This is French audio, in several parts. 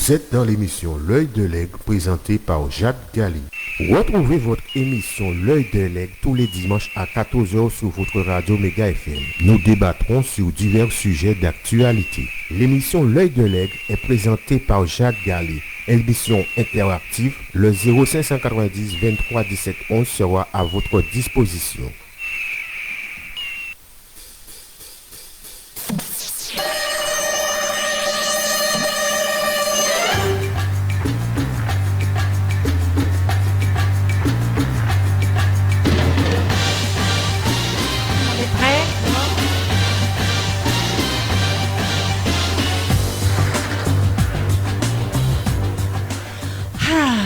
Vous êtes dans l'émission L'œil de l'aigle présentée par Jacques Galli. Retrouvez votre émission L'œil de l'aigle tous les dimanches à 14 heures sur votre radio Méga FM. Nous débattrons sur divers sujets d'actualité. L'émission L'œil de l'aigle est présentée par Jacques Galli. Émission interactive, le 0590 23 17 11 sera à votre disposition.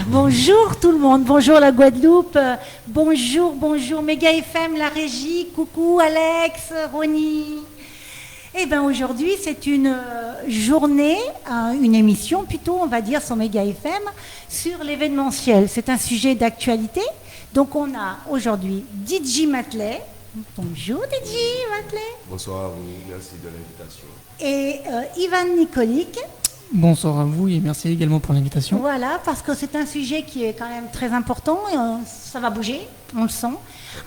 Bonjour tout le monde, bonjour la Guadeloupe, bonjour Méga FM, la régie, coucou Alex, Ronnie. Eh bien aujourd'hui c'est une journée, une émission plutôt on va dire sur Méga FM sur l'événementiel. C'est un sujet d'actualité, donc on a aujourd'hui DJ Matelet. Bonjour DJ Matelet. Bonsoir à vous, merci de l'invitation. Et Ivan Nicolic. Bonsoir à vous et merci également pour l'invitation. Voilà, parce que c'est un sujet qui est quand même très important et ça va bouger, on le sent.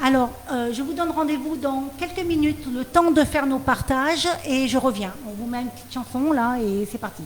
Alors, je vous donne rendez-vous dans quelques minutes, le temps de faire nos partages et je reviens. On vous met une petite chanson là et c'est parti.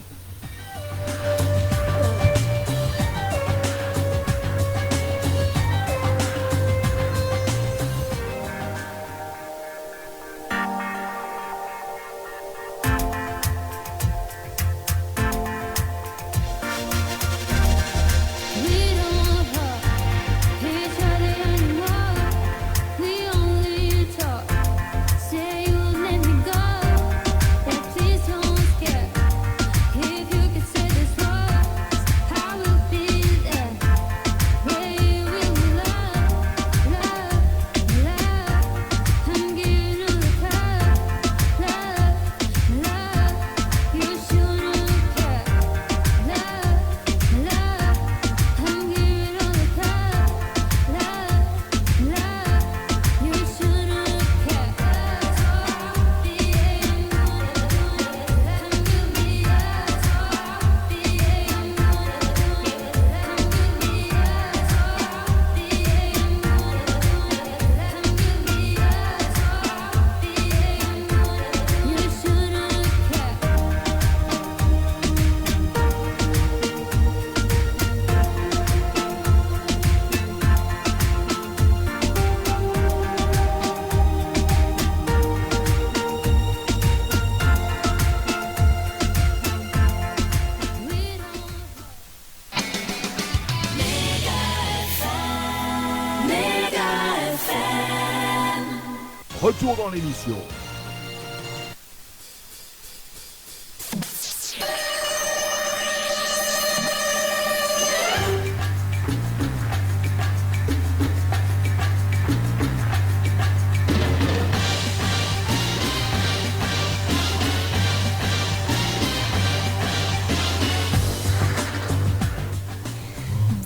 Retour dans l'émission.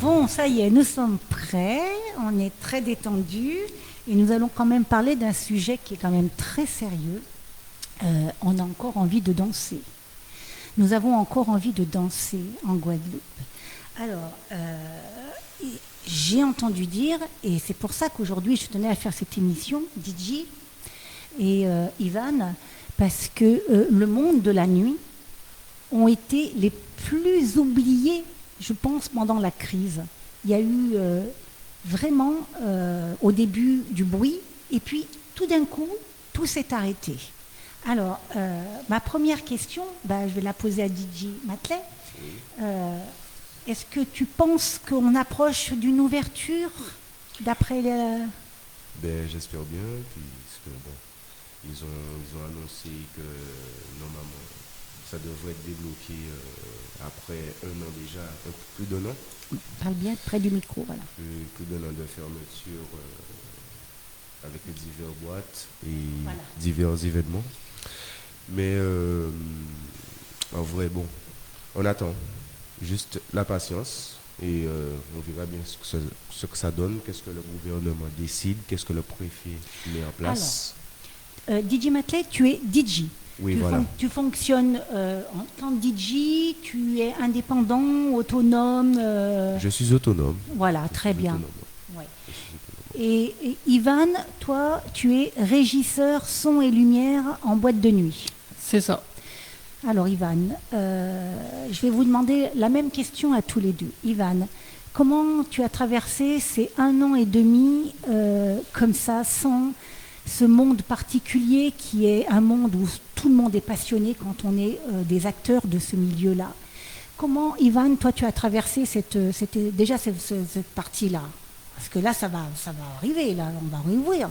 Bon, ça y est, nous sommes prêts, on est très détendus. Et nous allons quand même parler d'un sujet qui est quand même très sérieux. On a encore envie de danser. Nous avons encore envie de danser en Guadeloupe. Alors, j'ai entendu dire, et c'est pour ça qu'aujourd'hui je tenais à faire cette émission, DJ et Ivan, parce que le monde de la nuit ont été les plus oubliés, je pense, pendant la crise. Il y a eu... vraiment au début du bruit et puis tout d'un coup tout s'est arrêté. Alors ma première question, je vais la poser à DJ Matelet. Est-ce que tu penses qu'on approche d'une ouverture d'après J'espère bien puisque ils ont annoncé que normalement ça devrait être débloqué après un an déjà, plus d'un an. Parle bien près du micro, voilà. Plus d'un an de fermeture avec les divers boîtes et voilà. Divers événements. Mais en vrai, bon, on attend juste la patience et on verra bien ce que ça donne, qu'est-ce que le gouvernement décide, qu'est-ce que le préfet met en place. Alors, DJ Matelet, tu es DJ. Oui, voilà. Tu fonctionnes en tant que DJ, tu es indépendant, autonome. Je suis autonome. Voilà, Je très suis bien. autonome. Ouais. Je suis autonome. Et Ivan, toi, tu es régisseur son et lumière en boîte de nuit. C'est ça. Alors Ivan, je vais vous demander la même question à tous les deux. Ivan, comment tu as traversé ces 1 an et demi comme ça, sans ce monde particulier qui est un monde où tout le monde est passionné quand on est des acteurs de ce milieu-là. Comment, Ivan, toi, tu as traversé cette partie-là? Parce que là, ça va arriver, là, on va réouvrir.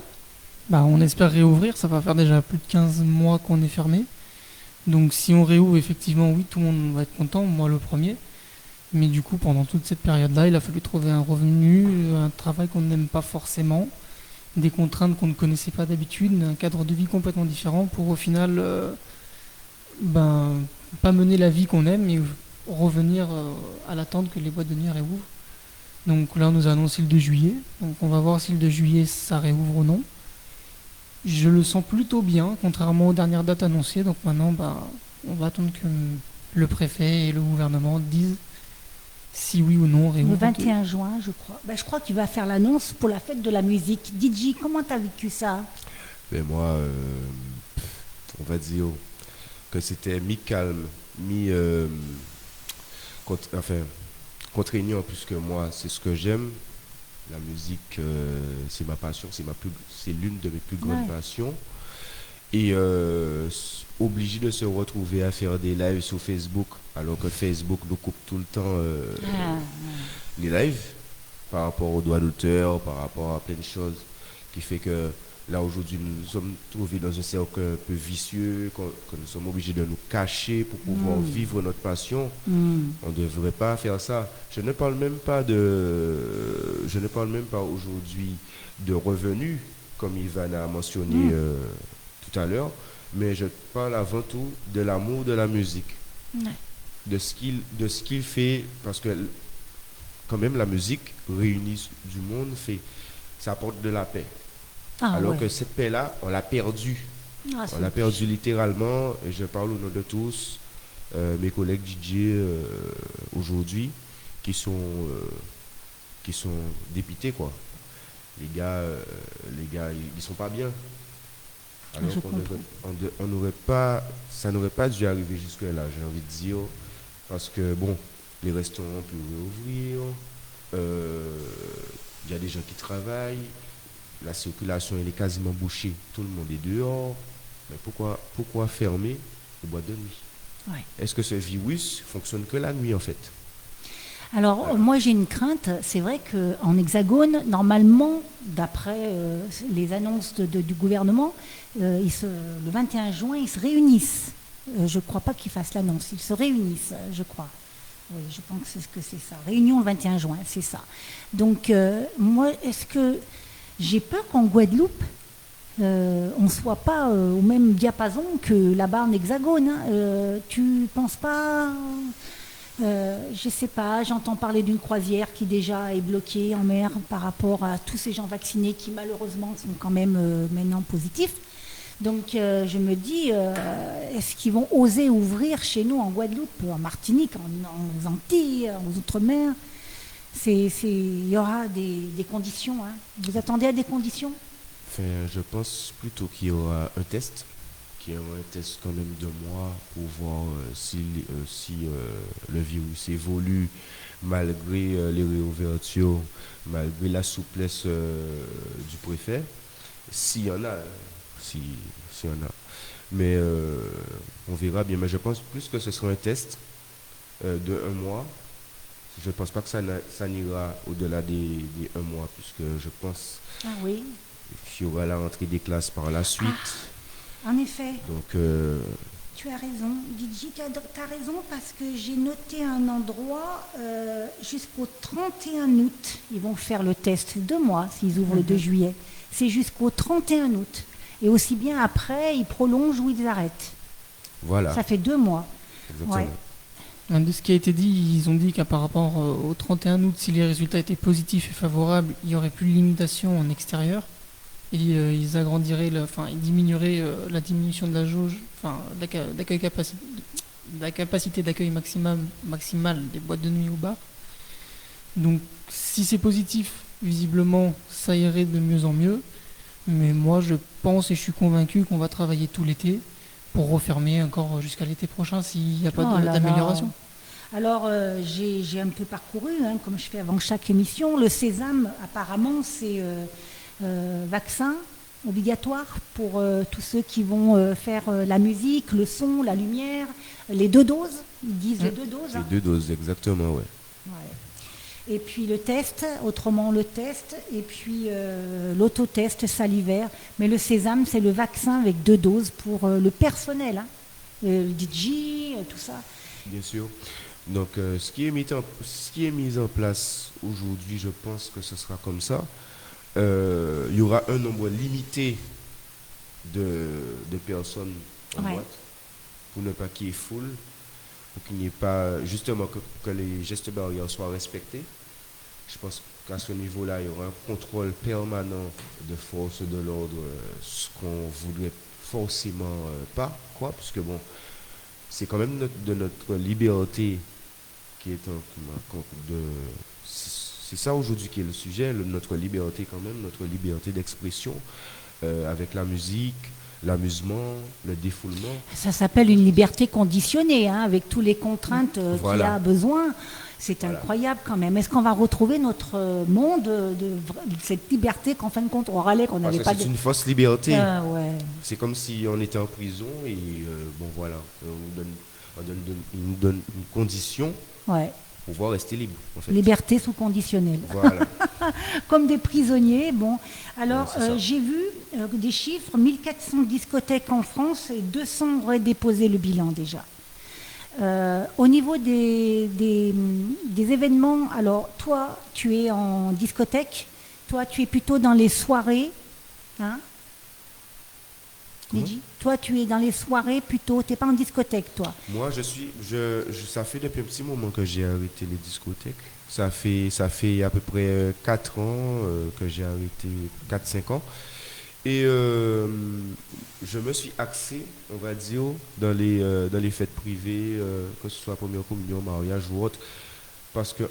Bah, on espère réouvrir, ça va faire déjà plus de 15 mois qu'on est fermé. Donc si on réouvre, effectivement, oui, tout le monde va être content, moi le premier. Mais du coup, pendant toute cette période-là, il a fallu trouver un revenu, un travail qu'on n'aime pas forcément, des contraintes qu'on ne connaissait pas d'habitude, un cadre de vie complètement différent pour au final, pas mener la vie qu'on aime, mais revenir à l'attente que les boîtes de nuit réouvrent. Donc là, on nous a annoncé le 2 juillet. Donc on va voir si le 2 juillet, ça réouvre ou non. Je le sens plutôt bien, contrairement aux dernières dates annoncées. Donc maintenant, on va attendre que le préfet et le gouvernement disent si oui ou non réouvre. Le 21 juin, je crois. Je crois qu'il va faire l'annonce pour la fête de la musique. DJ, comment t'as vécu ça? Mais moi, on va dire que c'était mi-calme, contraignant, puisque moi, c'est ce que j'aime. La musique, c'est ma passion, c'est l'une de mes plus grandes passions. Et obligé de se retrouver à faire des lives sur Facebook, alors que Facebook nous coupe tout le temps les lives, par rapport aux droits d'auteur, par rapport à plein de choses, qui fait que là aujourd'hui nous sommes trouvés dans un cercle un peu vicieux, que nous sommes obligés de nous cacher pour pouvoir vivre notre passion. On ne devrait pas faire ça. Je ne parle même pas aujourd'hui de revenus, comme Ivan a mentionné tout à l'heure, mais je parle avant tout de l'amour de la musique, de ce qu'il fait, parce que quand même la musique réunit du monde, ça apporte de la paix. Alors que cette paix-là, on l'a perdue. On l'a perdue littéralement, et je parle au nom de tous, mes collègues DJ aujourd'hui, qui sont dépités, quoi. Les gars, ils sont pas bien. Alors ça n'aurait pas dû arriver jusque-là, j'ai envie de dire, parce que bon, les restaurants peuvent réouvrir, il y a des gens qui travaillent, la circulation elle est quasiment bouchée, tout le monde est dehors, mais pourquoi fermer les boîtes de nuit? Est-ce que ce virus fonctionne que la nuit en fait? Alors, moi j'ai une crainte, c'est vrai qu'en Hexagone, normalement, d'après les annonces du gouvernement, le 21 juin, ils se réunissent. Je ne crois pas qu'ils fassent l'annonce, ils se réunissent, je crois. Oui, je pense que c'est ça. Réunion le 21 juin, c'est ça. Donc, moi, est-ce que j'ai peur qu'en Guadeloupe, on ne soit pas au même diapason que là-bas en Hexagone, hein. Tu penses pas? Je sais pas, j'entends parler d'une croisière qui déjà est bloquée en mer par rapport à tous ces gens vaccinés qui malheureusement sont quand même maintenant positifs. Donc je me dis, est-ce qu'ils vont oser ouvrir chez nous en Guadeloupe, en Martinique, aux Antilles, aux Outre-mer? Il y aura des conditions. Hein. Vous attendez à des conditions? Je pense plutôt qu'il y aura un test. Il y aura un test quand même de mois pour voir si le virus évolue malgré les réouvertures, malgré la souplesse du préfet. S'il y en a, s'il y en a. Mais on verra bien. Mais je pense plus que ce sera un test de 1 mois. Je ne pense pas que ça n'ira au-delà des 1 mois, puisque je pense qu'il y aura la rentrée des classes par la suite. En effet. Donc, tu as raison. DJ, tu as raison parce que j'ai noté un endroit jusqu'au 31 août. Ils vont faire le test 2 mois s'ils ouvrent le 2 juillet. C'est jusqu'au 31 août. Et aussi bien après, ils prolongent ou ils arrêtent. Voilà. Ça fait 2 mois. Exactement. Ouais. De ce qui a été dit, ils ont dit qu'à par rapport au 31 août, si les résultats étaient positifs et favorables, il n'y aurait plus de limitation en extérieur. et ils agrandiraient, ils diminueraient la diminution de la jauge, de la capacité d'accueil maximale des boîtes de nuit ou bars. Donc si c'est positif, visiblement, ça irait de mieux en mieux. Mais moi, je pense et je suis convaincu qu'on va travailler tout l'été pour refermer encore jusqu'à l'été prochain s'il n'y a pas d'amélioration. Alors, j'ai un peu parcouru, comme je fais avant chaque émission. Le sésame, apparemment, c'est vaccin obligatoire pour tous ceux qui vont faire la musique, le son, la lumière, les 2 doses. Ils disent les 2 doses. Les 2 doses, exactement, ouais. Et puis le test, autrement le test, et puis l'autotest salivaire. Mais le sésame, c'est le vaccin avec 2 doses pour le personnel, le DJ, tout ça. Bien sûr. Donc, ce qui est mis en place aujourd'hui, je pense que ce sera comme ça. Il y aura un nombre limité de personnes en boîte pour ne pas qu'il y ait foule, pour qu'il n'y ait pas, justement, que les gestes barrières soient respectés. Je pense qu'à ce niveau-là, il y aura un contrôle permanent de force de l'ordre, ce qu'on voudrait forcément pas, parce que bon, c'est quand même de notre liberté qui est c'est ça aujourd'hui qui est le sujet, notre liberté quand même, notre liberté d'expression, avec la musique, l'amusement, le défoulement. Ça s'appelle une liberté conditionnée, avec toutes les contraintes qu'il a besoin. C'est incroyable quand même. Est-ce qu'on va retrouver notre monde de cette liberté qu'en fin de compte on râlait qu'on n'avait pas C'est une fausse liberté. Ouais. C'est comme si on était en prison et on nous donne une condition pour pouvoir rester libre. En fait. Liberté sous conditionnelle. Voilà. Comme des prisonniers. Bon, alors j'ai vu des chiffres, 1400 discothèques en France et 200 auraient déposé le bilan déjà. Au niveau des événements, alors toi tu es en discothèque, toi tu es plutôt dans les soirées, toi tu es dans les soirées plutôt, tu n'es pas en discothèque toi. Moi ça fait depuis un petit moment que j'ai arrêté les discothèques, ça fait à peu près 4 ans que j'ai arrêté, 4-5 ans. Et je me suis axé, on va dire, dans les fêtes privées, que ce soit première communion, mariage ou autre, parce que,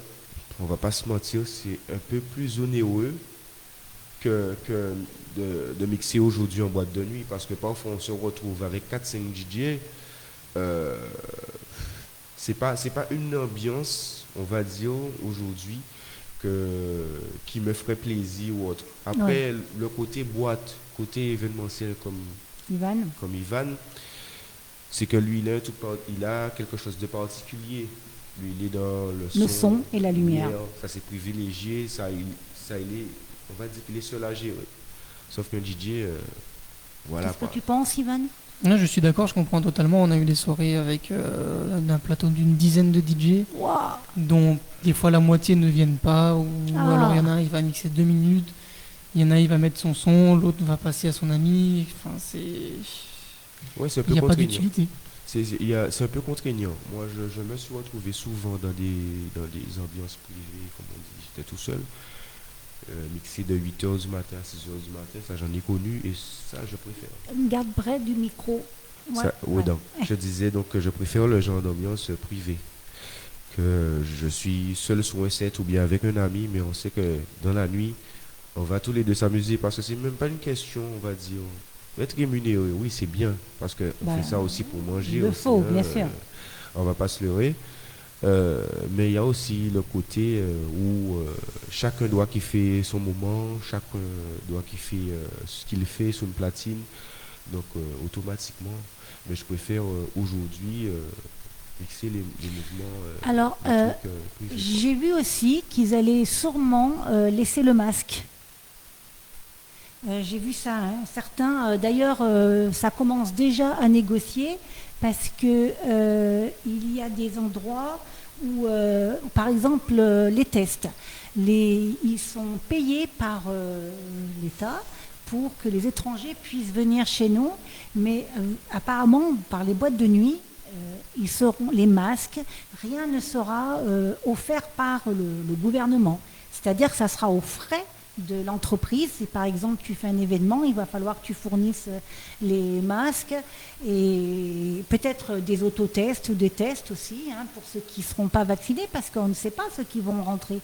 on va pas se mentir, c'est un peu plus onéreux que de mixer aujourd'hui en boîte de nuit, parce que parfois on se retrouve avec 4-5 DJ, c'est pas une ambiance, on va dire, aujourd'hui, qui me ferait plaisir ou autre. Après, le côté boîte, côté événementiel comme Ivan, c'est que lui, il a quelque chose de particulier. Lui, il est dans le son et la lumière. Ça, c'est privilégié. Ça, il est, on va dire qu'il est seul à gérer. Sauf qu'un DJ, voilà. Qu'est-ce que tu penses, Ivan ? Non, je suis d'accord, je comprends totalement. On a eu des soirées avec un plateau d'une dizaine de DJ, dont des fois la moitié ne viennent pas, ou alors il y en a un, il va mixer 2 minutes, il y en a, il va mettre son son, l'autre va passer à son ami. Enfin, c'est un peu il n'y a pas d'utilité. C'est un peu contraignant. Moi, je me suis retrouvé souvent dans des ambiances privées, comme on dit, j'étais tout seul. Mixé de 8h du matin à 6h du matin, ça j'en ai connu et ça je préfère. Garde près du micro. Donc, je disais donc que je préfère le genre d'ambiance privée. Que je suis seul sur un set ou bien avec un ami, mais on sait que dans la nuit, on va tous les deux s'amuser parce que c'est même pas une question, on va dire. Être rémunéré, oui, c'est bien parce qu'on fait ça aussi pour manger. Il le faut, bien sûr. On va pas se leurrer. Mais il y a aussi le côté où chacun doit kiffer son moment, chacun doit kiffer ce qu'il fait sur une platine, donc automatiquement. Mais je préfère aujourd'hui mixer les mouvements. Alors, j'ai vu aussi qu'ils allaient sûrement laisser le masque. J'ai vu ça, certains. D'ailleurs, ça commence déjà à négocier parce que il y a des endroits où, par exemple, les tests, ils sont payés par l'État pour que les étrangers puissent venir chez nous, mais apparemment, par les boîtes de nuit, ils seront les masques, rien ne sera offert par le gouvernement. C'est-à-dire que ça sera aux frais de l'entreprise. Si par exemple tu fais un événement, il va falloir que tu fournisses les masques et peut-être des autotests ou des tests aussi pour ceux qui ne seront pas vaccinés parce qu'on ne sait pas ceux qui vont rentrer.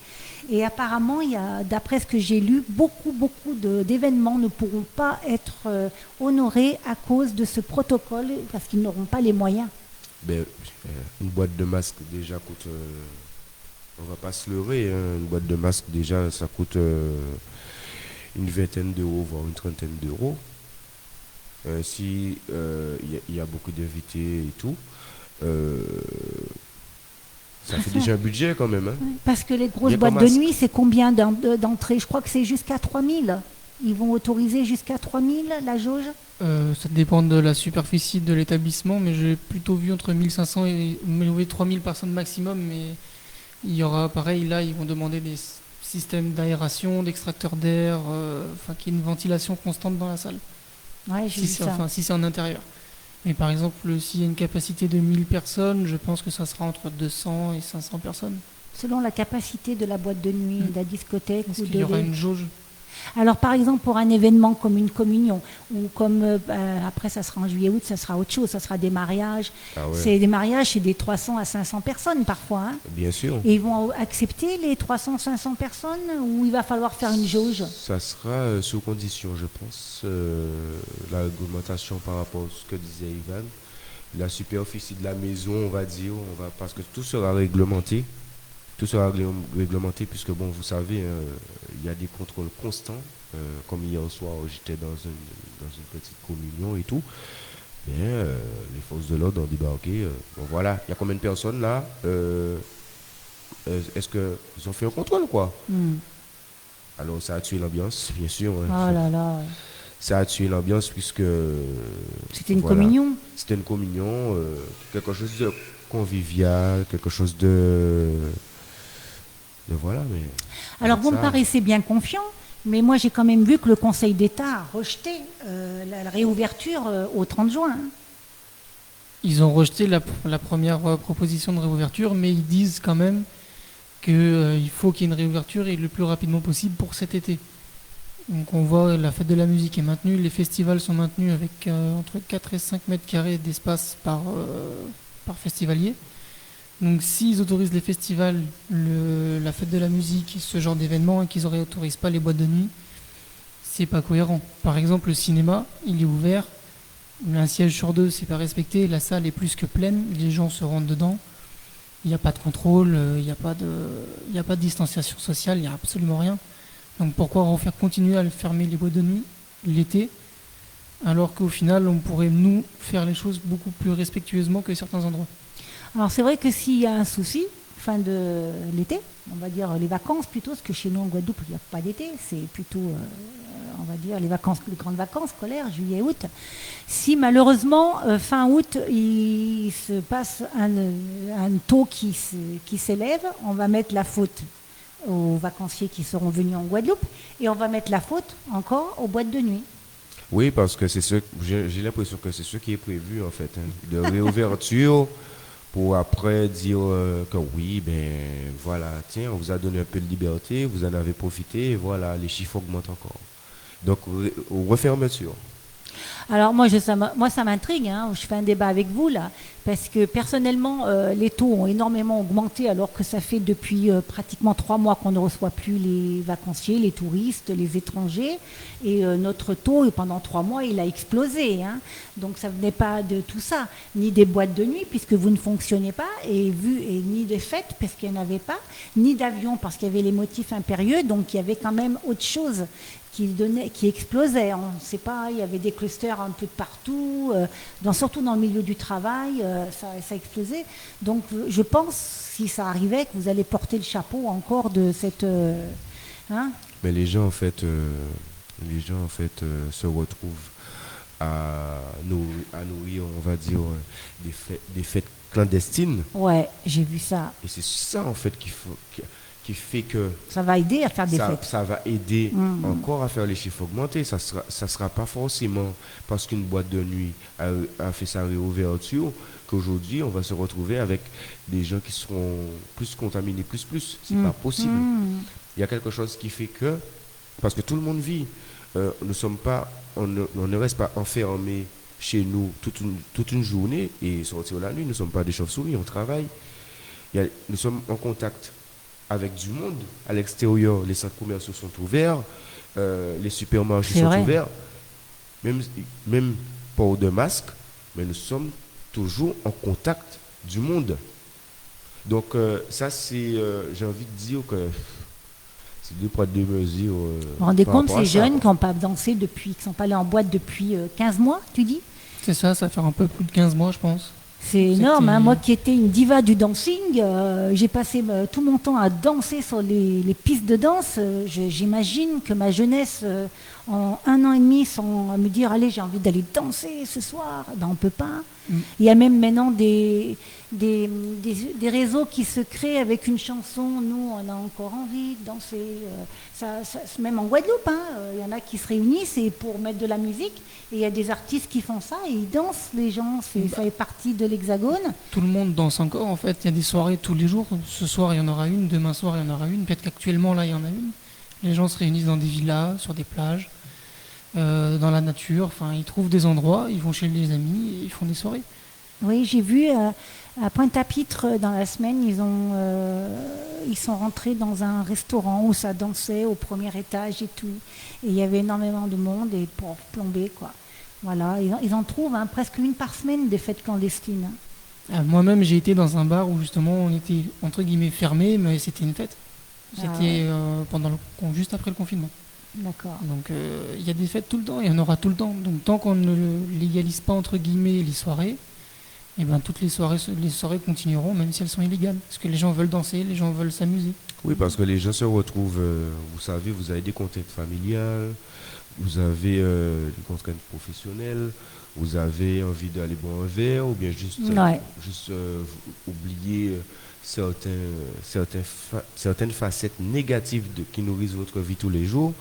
Et apparemment, il y a, d'après ce que j'ai lu, beaucoup d'événements ne pourront pas être honorés à cause de ce protocole parce qu'ils n'auront pas les moyens. Ben, une boîte de masques déjà coûte, on va pas se leurrer, hein, une boîte de masques déjà ça coûte une vingtaine d'euros, voire une trentaine d'euros. Si il y a beaucoup d'invités et tout, ça fait déjà un budget quand même. Hein. Parce que les grosses boîtes de nuit, c'est combien d'entrées? Je crois que c'est jusqu'à 3000. Ils vont autoriser jusqu'à 3000 la jauge? Ça dépend de la superficie de l'établissement, mais j'ai plutôt vu entre 1500 et 3000 personnes maximum. Mais il y aura pareil, là, ils vont demander des systèmes d'aération, d'extracteurs d'air, qu'il y ait une ventilation constante dans la salle. Ouais, si c'est en intérieur. Mais par exemple, s'il y a une capacité de 1000 personnes, je pense que ça sera entre 200 et 500 personnes. Selon la capacité de la boîte de nuit, de la discothèque. Est-ce qu'il y aura une jauge? Alors par exemple pour un événement comme une communion ou comme après ça sera en juillet-août, ça sera autre chose, ça sera des mariages. Ah ouais. C'est des mariages, c'est des 300 à 500 personnes parfois. Hein. Bien sûr. Et ils vont accepter les 300-500 personnes ou il va falloir faire une jauge? Ça sera sous condition, je pense. La réglementation par rapport à ce que disait Ivan, la superficie de la maison, on va dire, parce que tout sera réglementé. Tout sera réglementé puisque, bon, vous savez, il y a des contrôles constants. Comme hier soir, j'étais dans une petite communion et tout. Mais les forces de l'ordre ont débarqué. Bon, voilà, il y a combien de personnes là? Est-ce qu'ils ont fait un contrôle, quoi? Alors, ça a tué l'ambiance, bien sûr. Oh là là. Ça a tué l'ambiance puisque... C'était une communion? C'était une communion, quelque chose de convivial, quelque chose de voilà, mais... Alors vous me paraissez bien confiant, mais moi j'ai quand même vu que le Conseil d'État a rejeté la réouverture au 30 juin. Ils ont rejeté la première proposition de réouverture, mais ils disent quand même qu'il faut qu'il y ait une réouverture et le plus rapidement possible pour cet été. Donc on voit la fête de la musique est maintenue, les festivals sont maintenus avec entre 4 et 5 mètres carrés d'espace par festivalier. Donc s'ils autorisent les festivals, la fête de la musique, ce genre d'événements, et qu'ils ne autorisent pas les boîtes de nuit, c'est pas cohérent. Par exemple, le cinéma, il est ouvert, un siège sur 2, c'est pas respecté, la salle est plus que pleine, les gens se rendent dedans, il n'y a pas de contrôle, il n'y a pas de distanciation sociale, il n'y a absolument rien. Donc pourquoi refaire continuer à fermer les boîtes de nuit l'été, alors qu'au final, on pourrait, nous, faire les choses beaucoup plus respectueusement que certains endroits. Alors c'est vrai que s'il y a un souci, fin de l'été, on va dire les vacances plutôt, parce que chez nous en Guadeloupe, il n'y a pas d'été, c'est plutôt, on va dire, les grandes vacances scolaires, juillet-août. Si malheureusement, fin août, il se passe un taux qui s'élève, on va mettre la faute aux vacanciers qui seront venus en Guadeloupe et on va mettre la faute encore aux boîtes de nuit. Oui, parce que j'ai l'impression que c'est ce qui est prévu en fait, de réouverture. Pour après dire que oui, ben voilà, tiens, on vous a donné un peu de liberté, vous en avez profité, et voilà, les chiffres augmentent encore. Donc, refermeture. Alors moi, ça m'intrigue, je fais un débat avec vous là, parce que personnellement, les taux ont énormément augmenté alors que ça fait depuis pratiquement 3 mois qu'on ne reçoit plus les vacanciers, les touristes, les étrangers, et notre taux, pendant 3 mois, il a explosé. Donc ça venait pas de tout ça, ni des boîtes de nuit, puisque vous ne fonctionnez pas, et ni des fêtes, parce qu'il n'y en avait pas, ni d'avions, parce qu'il y avait les motifs impérieux, donc il y avait quand même autre chose qui explosait. On ne sait pas, il y avait des clusters un peu de partout, surtout dans le milieu du travail, ça explosait. Donc je pense, si ça arrivait, que vous allez porter le chapeau encore de cette... Mais les gens en fait se retrouvent à nourrir, on va dire, des fêtes clandestines. Ouais, j'ai vu ça. Et c'est ça en fait qui fait que ça va aider à faire des fêtes. Ça va aider encore à faire les chiffres augmenter. Ça sera pas forcément parce qu'une boîte de nuit a fait sa réouverture qu'aujourd'hui on va se retrouver avec des gens qui seront plus contaminés plus. C'est pas possible. Il y a quelque chose qui fait que parce que tout le monde vit. On ne reste pas enfermé chez nous toute une journée et sortir la nuit. Nous ne sommes pas des chauves-souris, on travaille. Nous sommes en contact avec du monde. À l'extérieur, les centres commerciaux sont ouverts, les supermarchés sont ouverts, même pas de masque, mais nous sommes toujours en contact du monde. Donc ça, c'est, j'ai envie de dire que c'est deux poids deux mesures. Vous vous rendez compte, ces jeunes qui n'ont pas dansé qui ne sont pas allés en boîte depuis 15 mois, tu dis? C'est ça fait un peu plus de 15 mois, je pense. C'est énorme, hein. Moi qui étais une diva du dancing, j'ai passé tout mon temps à danser sur les pistes de danse. J'imagine que ma jeunesse, en 1 an et demi, sans me dire « Allez, j'ai envie d'aller danser ce soir », ben, on ne peut pas. Il y a même maintenant des réseaux qui se créent avec une chanson. Nous, on a encore envie de danser. Même en Guadeloupe, hein, il y en a qui se réunissent pour mettre de la musique. Et il y a des artistes qui font ça et ils dansent, les gens. Ça fait partie de l'Hexagone. Tout le monde danse encore, en fait. Il y a des soirées tous les jours. Ce soir, il y en aura une. Demain soir, il y en aura une. Peut-être qu'actuellement, là, il y en a une. Les gens se réunissent dans des villas, sur des plages, dans la nature. Enfin, ils trouvent des endroits, ils vont chez les amis et ils font des soirées. Oui, j'ai vu à Pointe-à-Pitre dans la semaine, ils sont rentrés dans un restaurant où ça dansait au premier étage et tout. Et il y avait énormément de monde et pour plomber, quoi. Voilà, ils en trouvent presque une par semaine des fêtes clandestines. Moi-même, j'ai été dans un bar où justement on était entre guillemets fermé, mais c'était une fête. C'était juste après le confinement. D'accord. Donc il y a des fêtes tout le temps, il y en aura tout le temps. Donc tant qu'on ne légalise pas entre guillemets les soirées, et ben toutes les soirées continueront, même si elles sont illégales. Parce que les gens veulent danser, les gens veulent s'amuser. Oui, parce que les gens se retrouvent, vous savez, vous avez des contraintes familiales, vous avez des contraintes professionnelles, vous avez envie d'aller boire un verre ou bien juste oublier certaines facettes négatives qui nourrissent votre vie tous les jours.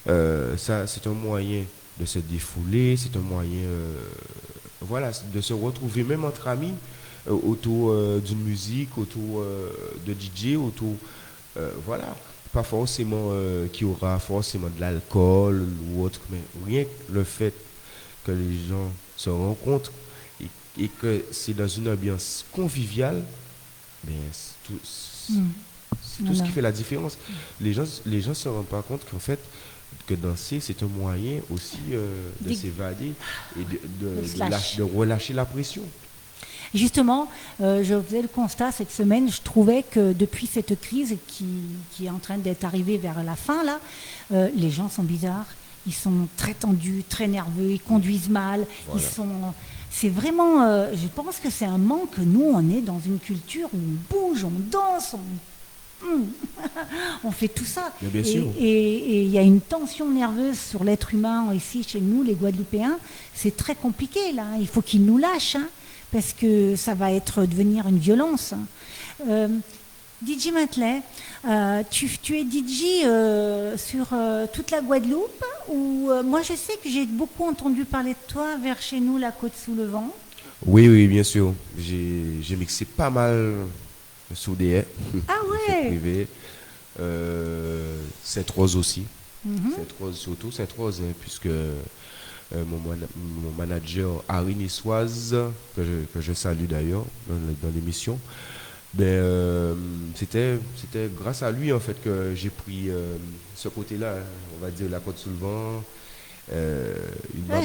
Ça, c'est un moyen de se défouler, c'est un moyen de se retrouver même entre amis autour d'une musique, autour de DJ, autour pas forcément qu'il y aura forcément de l'alcool ou autre, mais rien que le fait que les gens se rencontrent et que c'est dans une ambiance conviviale, c'est tout ce qui fait la différence. Les gens ne se rendent pas compte qu'en fait, que danser, c'est un moyen aussi de s'évader et de relâcher la pression. Justement, je faisais le constat cette semaine, je trouvais que depuis cette crise qui est en train d'être arrivée vers la fin, là, les gens sont bizarres, ils sont très tendus, très nerveux, ils conduisent mal, c'est vraiment, je pense que c'est un manque. Nous, on est dans une culture où on bouge, on danse, on fait tout ça. Bien sûr. Et il y a une tension nerveuse sur l'être humain ici, chez nous, les Guadeloupéens. C'est très compliqué, là. Il faut qu'ils nous lâchent, parce que ça va devenir une violence. DJ Matelet, tu es DJ sur toute la Guadeloupe, ou moi je sais que j'ai beaucoup entendu parler de toi vers chez nous, la Côte-sous-le-Vent. Oui, bien sûr. J'ai mixé pas mal sous des haies. Ah ouais. Privé. Sainte-Rose aussi. Sainte-Rose surtout, Sainte-Rose, puisque mon manager Harry Niçoise, que je salue d'ailleurs dans l'émission, c'était grâce à lui en fait que j'ai pris ce côté-là, on va dire la Côte-sous-le-Vent.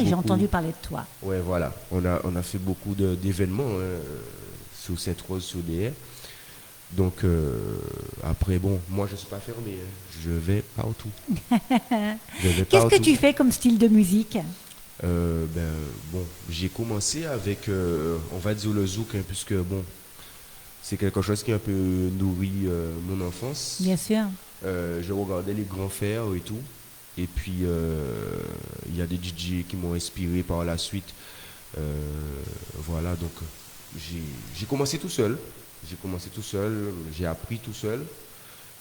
J'ai entendu parler de toi. Ouais, voilà. On a fait beaucoup d'événements sous Sainte-Rose, sous des haies. Donc après, moi je ne suis pas fermé, je vais partout. Qu'est-ce que tu fais comme style de musique? J'ai commencé avec, on va dire le zouk, puisque c'est quelque chose qui a un peu nourri mon enfance. Bien sûr. Je regardais les grands frères et tout. Et puis, il y a des DJ qui m'ont inspiré par la suite. Donc j'ai commencé tout seul. J'ai appris tout seul.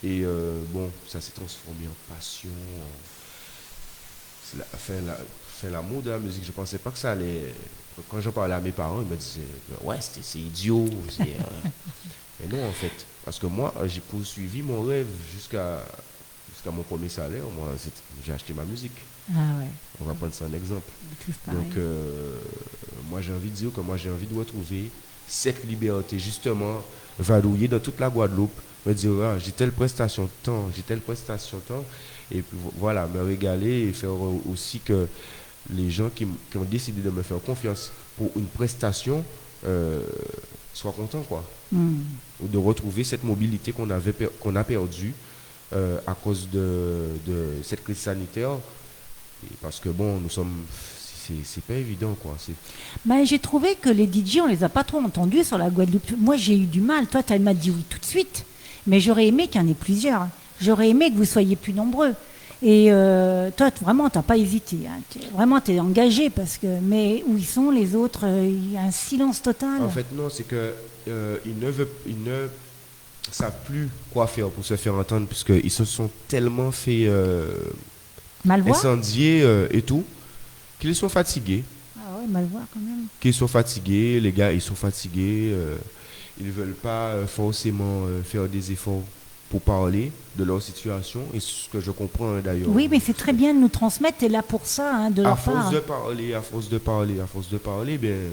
Et ça s'est transformé en passion. C'est l'amour de la musique. Je ne pensais pas que ça allait. Quand j'en parlais à mes parents, ils me disaient ouais, c'est idiot. Mais non, en fait. Parce que moi, j'ai poursuivi mon rêve jusqu'à Parce qu'à mon premier salaire, moi, j'ai acheté ma musique. Ah ouais. On va prendre ça en exemple. Tous pareil. Donc, moi, j'ai envie de dire que moi, j'ai envie de retrouver cette liberté, justement, vadrouiller dans toute la Guadeloupe, me dire, ah, j'ai telle prestation tant, et puis voilà, me régaler et faire aussi que les gens qui ont décidé de me faire confiance pour une prestation soient contents, quoi. Ou de retrouver cette mobilité qu'on a perdue à cause de cette crise sanitaire. Et parce que bon, c'est pas évident, quoi. Ben, j'ai trouvé que les DJ, on les a pas trop entendus sur la Guadeloupe. Moi, j'ai eu du mal. Toi, tu m'as dit oui tout de suite. Mais j'aurais aimé qu'il y en ait plusieurs. J'aurais aimé que vous soyez plus nombreux. Et toi, vraiment, tu n'as pas hésité. Hein. Vraiment, tu es engagé. Mais où ils sont les autres? Il y a un silence total. En fait, non, c'est que ils ne savent plus quoi faire pour se faire entendre, puisqu'ils se sont tellement fait Mal voir. incendier et tout, qu'ils sont fatigués. Ah ouais, mal voir quand même. Qu'ils sont fatigués, les gars, ils sont fatigués. Ils ne veulent pas forcément faire des efforts pour parler de leur situation, et ce que je comprends d'ailleurs. Oui, mais c'est très bien de nous transmettre, tu es là pour ça, hein, de leur part. À force de parler, ben,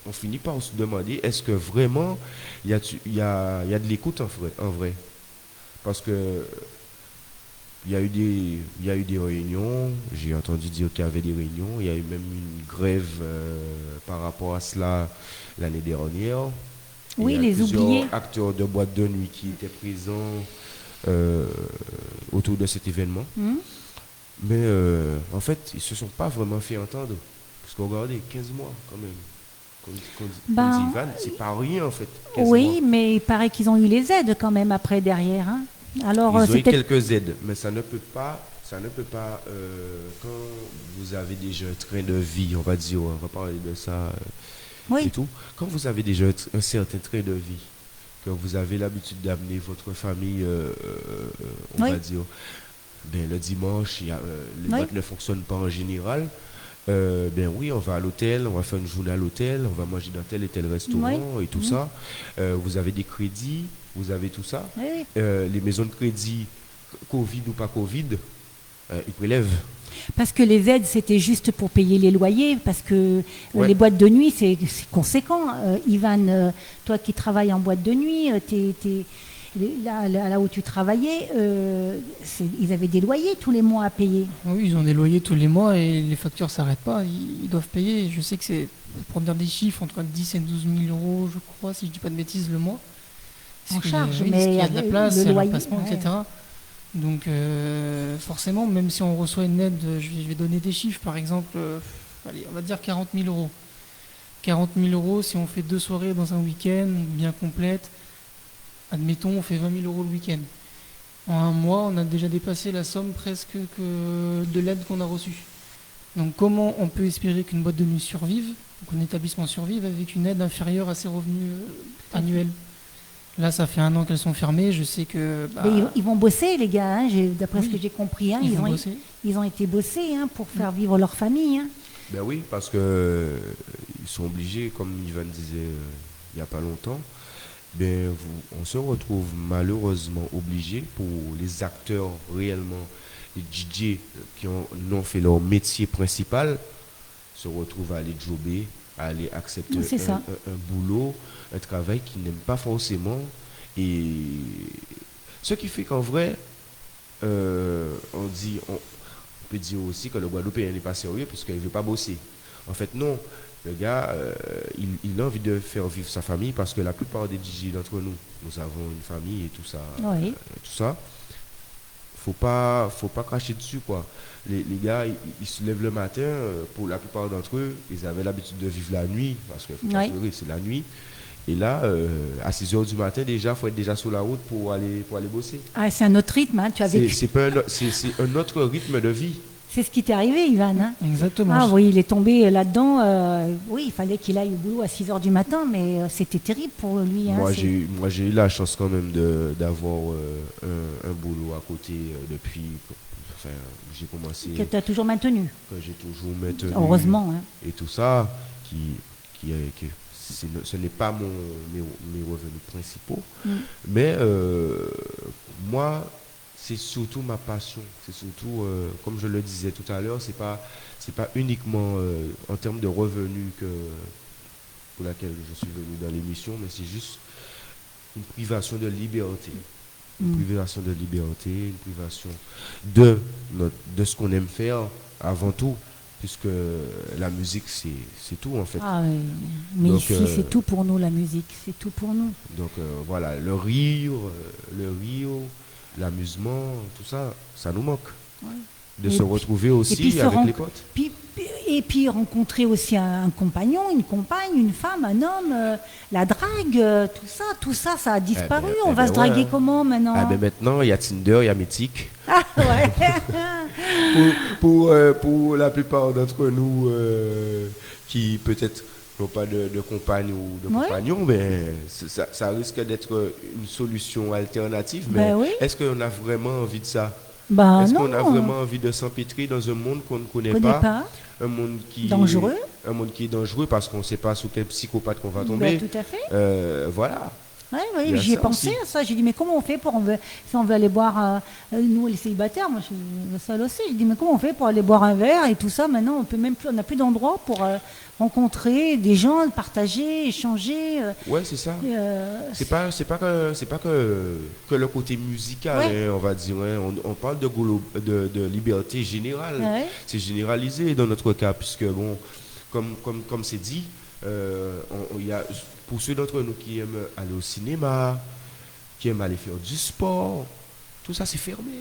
on finit par se demander, est-ce que vraiment il y a de l'écoute en vrai? Parce que il y a eu des réunions, j'ai entendu dire qu'il y avait des réunions, il y a eu même une grève par rapport à cela l'année dernière. Oui, il y a les oubliés. plusieurs acteurs de boîte de nuit qui étaient présents autour de cet événement. Mais en fait, ils ne se sont pas vraiment fait entendre. Parce que regardez, 15 mois quand même. Comme dit Ivan, c'est pas rien en fait. Oui, mois. Mais il paraît qu'ils ont eu les aides quand même après derrière. Hein. Alors, ils ont eu quelques aides, mais ça ne peut pas, quand vous avez déjà un train de vie, on va dire, on va parler de ça et tout. Quand vous avez déjà un certain train de vie, que vous avez l'habitude d'amener votre famille, on va dire, ben, le dimanche, les boîtes ne fonctionnent pas en général. Ben oui, on va à l'hôtel, on va faire une journée à l'hôtel, on va manger dans tel et tel restaurant et tout ça. Vous avez des crédits, vous avez tout ça. Les maisons de crédit, Covid ou pas Covid, ils prélèvent. Parce que les aides, c'était juste pour payer les loyers, parce que les boîtes de nuit, c'est conséquent. Ivan, toi qui travailles en boîte de nuit, là où tu travaillais, ils avaient des loyers tous les mois à payer. Oui, ils ont des loyers tous les mois et les factures ne s'arrêtent pas. Ils doivent payer. Je sais que c'est, pour dire des chiffres, entre 10 et 12 000 euros, je crois, si je ne dis pas de bêtises, le mois. En charge, mais il y a de la place, il y a loyer, l'emplacement, etc. Donc forcément, même si on reçoit une aide, je vais donner des chiffres, par exemple, allez, on va dire 40 000 euros. 40 000 euros, si on fait 2 soirées dans un week-end bien complète, admettons, on fait 20 000 euros le week-end. En un mois, on a déjà dépassé la somme presque de l'aide qu'on a reçue. Donc comment on peut espérer qu'une boîte de nuit survive, qu'un établissement survive avec une aide inférieure à ses revenus annuels? Là, ça fait 1 an qu'elles sont fermées. Je sais que... ils vont bosser, les gars, hein, d'après ce que j'ai compris. Hein, ils ont été bossés pour faire vivre leur famille. Hein. Ben oui, parce qu'ils sont obligés, comme Ivan disait il n'y a pas longtemps, on se retrouve malheureusement obligé pour les acteurs réellement, les DJ qui ont fait leur métier principal, se retrouvent à aller jobber, à aller accepter un boulot, un travail qu'ils n'aiment pas forcément. Et ce qui fait qu'en vrai, on peut dire aussi que le Guadeloupéen n'est pas sérieux puisqu'il ne veut pas bosser. En fait, non. Le gars, il a envie de faire vivre sa famille parce que la plupart des DJ d'entre nous, nous avons une famille et tout ça. Oui. Tout ça. Faut pas cracher dessus, quoi. Les gars, ils se lèvent le matin, pour la plupart d'entre eux, ils avaient l'habitude de vivre la nuit, parce que c'est la nuit. Et là, à 6h du matin, déjà, il faut être déjà sur la route pour aller bosser. Ah, c'est un autre rythme, hein, tu as vécu. C'est un autre rythme de vie. C'est ce qui t'est arrivé, Ivan. Hein. Exactement. Ah oui, il est tombé là-dedans. Oui, il fallait qu'il aille au boulot à 6h du matin, mais c'était terrible pour lui. Hein, moi, j'ai eu la chance quand même d'avoir un boulot à côté depuis... Enfin, j'ai commencé... Que tu as toujours maintenu. Que j'ai toujours maintenu. Heureusement. Hein. Et tout ça, ce n'est pas mes revenus principaux. Mais moi, c'est surtout ma passion. C'est surtout, comme je le disais tout à l'heure, c'est pas uniquement en termes de revenus pour laquelle je suis venu dans l'émission, mais c'est juste une privation de liberté. Une privation de liberté, une privation de ce qu'on aime faire avant tout, puisque la musique, c'est tout en fait. Ah oui, mais Donc, ici, c'est tout pour nous, la musique, c'est tout pour nous. Donc voilà, le rire, l'amusement, tout ça, ça nous manque. Ouais. De Et se puis- retrouver et aussi puis avec les potes. Et puis rencontrer aussi un compagnon, une compagne, une femme, un homme, la drague, tout ça, ça a disparu. On va se draguer ouais. comment maintenant? Ah ben maintenant, il y a Tinder, il y a Mythique. Ah, ouais. Pour la plupart d'entre nous qui peut-être n'ont pas de compagne ou de Ouais. compagnon, mais ça risque d'être une solution alternative. Mais Ben oui. est-ce qu'on a vraiment envie de ça? Ben Est-ce non, qu'on a vraiment envie de s'empêtrer dans un monde qu'on ne on connaît connaît pas, pas. un monde qui Dangereux. un monde qui est dangereux parce qu'on ne sait pas sous quel psychopathe qu'on va Ben, tomber. tout à fait. Voilà. Ouais, Il y ouais, a j'y ai ça pensé aussi. à ça. J'ai dit, mais comment on fait si on veut aller boire, nous les célibataires, moi je suis seule aussi, j'ai dit, mais comment on fait pour aller boire un verre et tout ça? Maintenant, on n'a plus d'endroit pour rencontrer des gens, partager, échanger. Ouais, c'est ça. C'est pas que le côté musical, Ouais. hein, on va dire. Hein. On parle de liberté générale. Ouais. C'est généralisé dans notre cas, puisque bon, comme c'est dit, il y a pour ceux d'entre nous qui aiment aller au cinéma, qui aiment aller faire du sport, tout ça c'est fermé.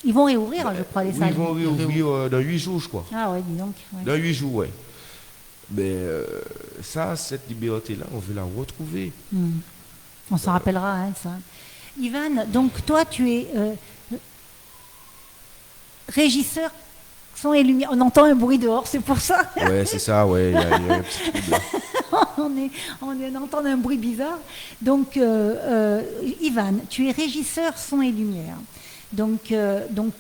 Ils vont réouvrir, je crois, les Oui, salles. ils vont réouvrir dans 8 jours, je crois. Ah ouais, dis donc. Ouais. Dans 8 jours, ouais. Mais cette liberté-là, on veut la retrouver. On s'en rappellera, hein, ça. Ivan, donc toi, tu es régisseur son et lumière. On entend un bruit dehors, c'est pour ça. Ouais, c'est ça, ouais. Il y a un petit trouble là. on entend un bruit bizarre. Donc, Ivan, tu es régisseur son et lumière. Donc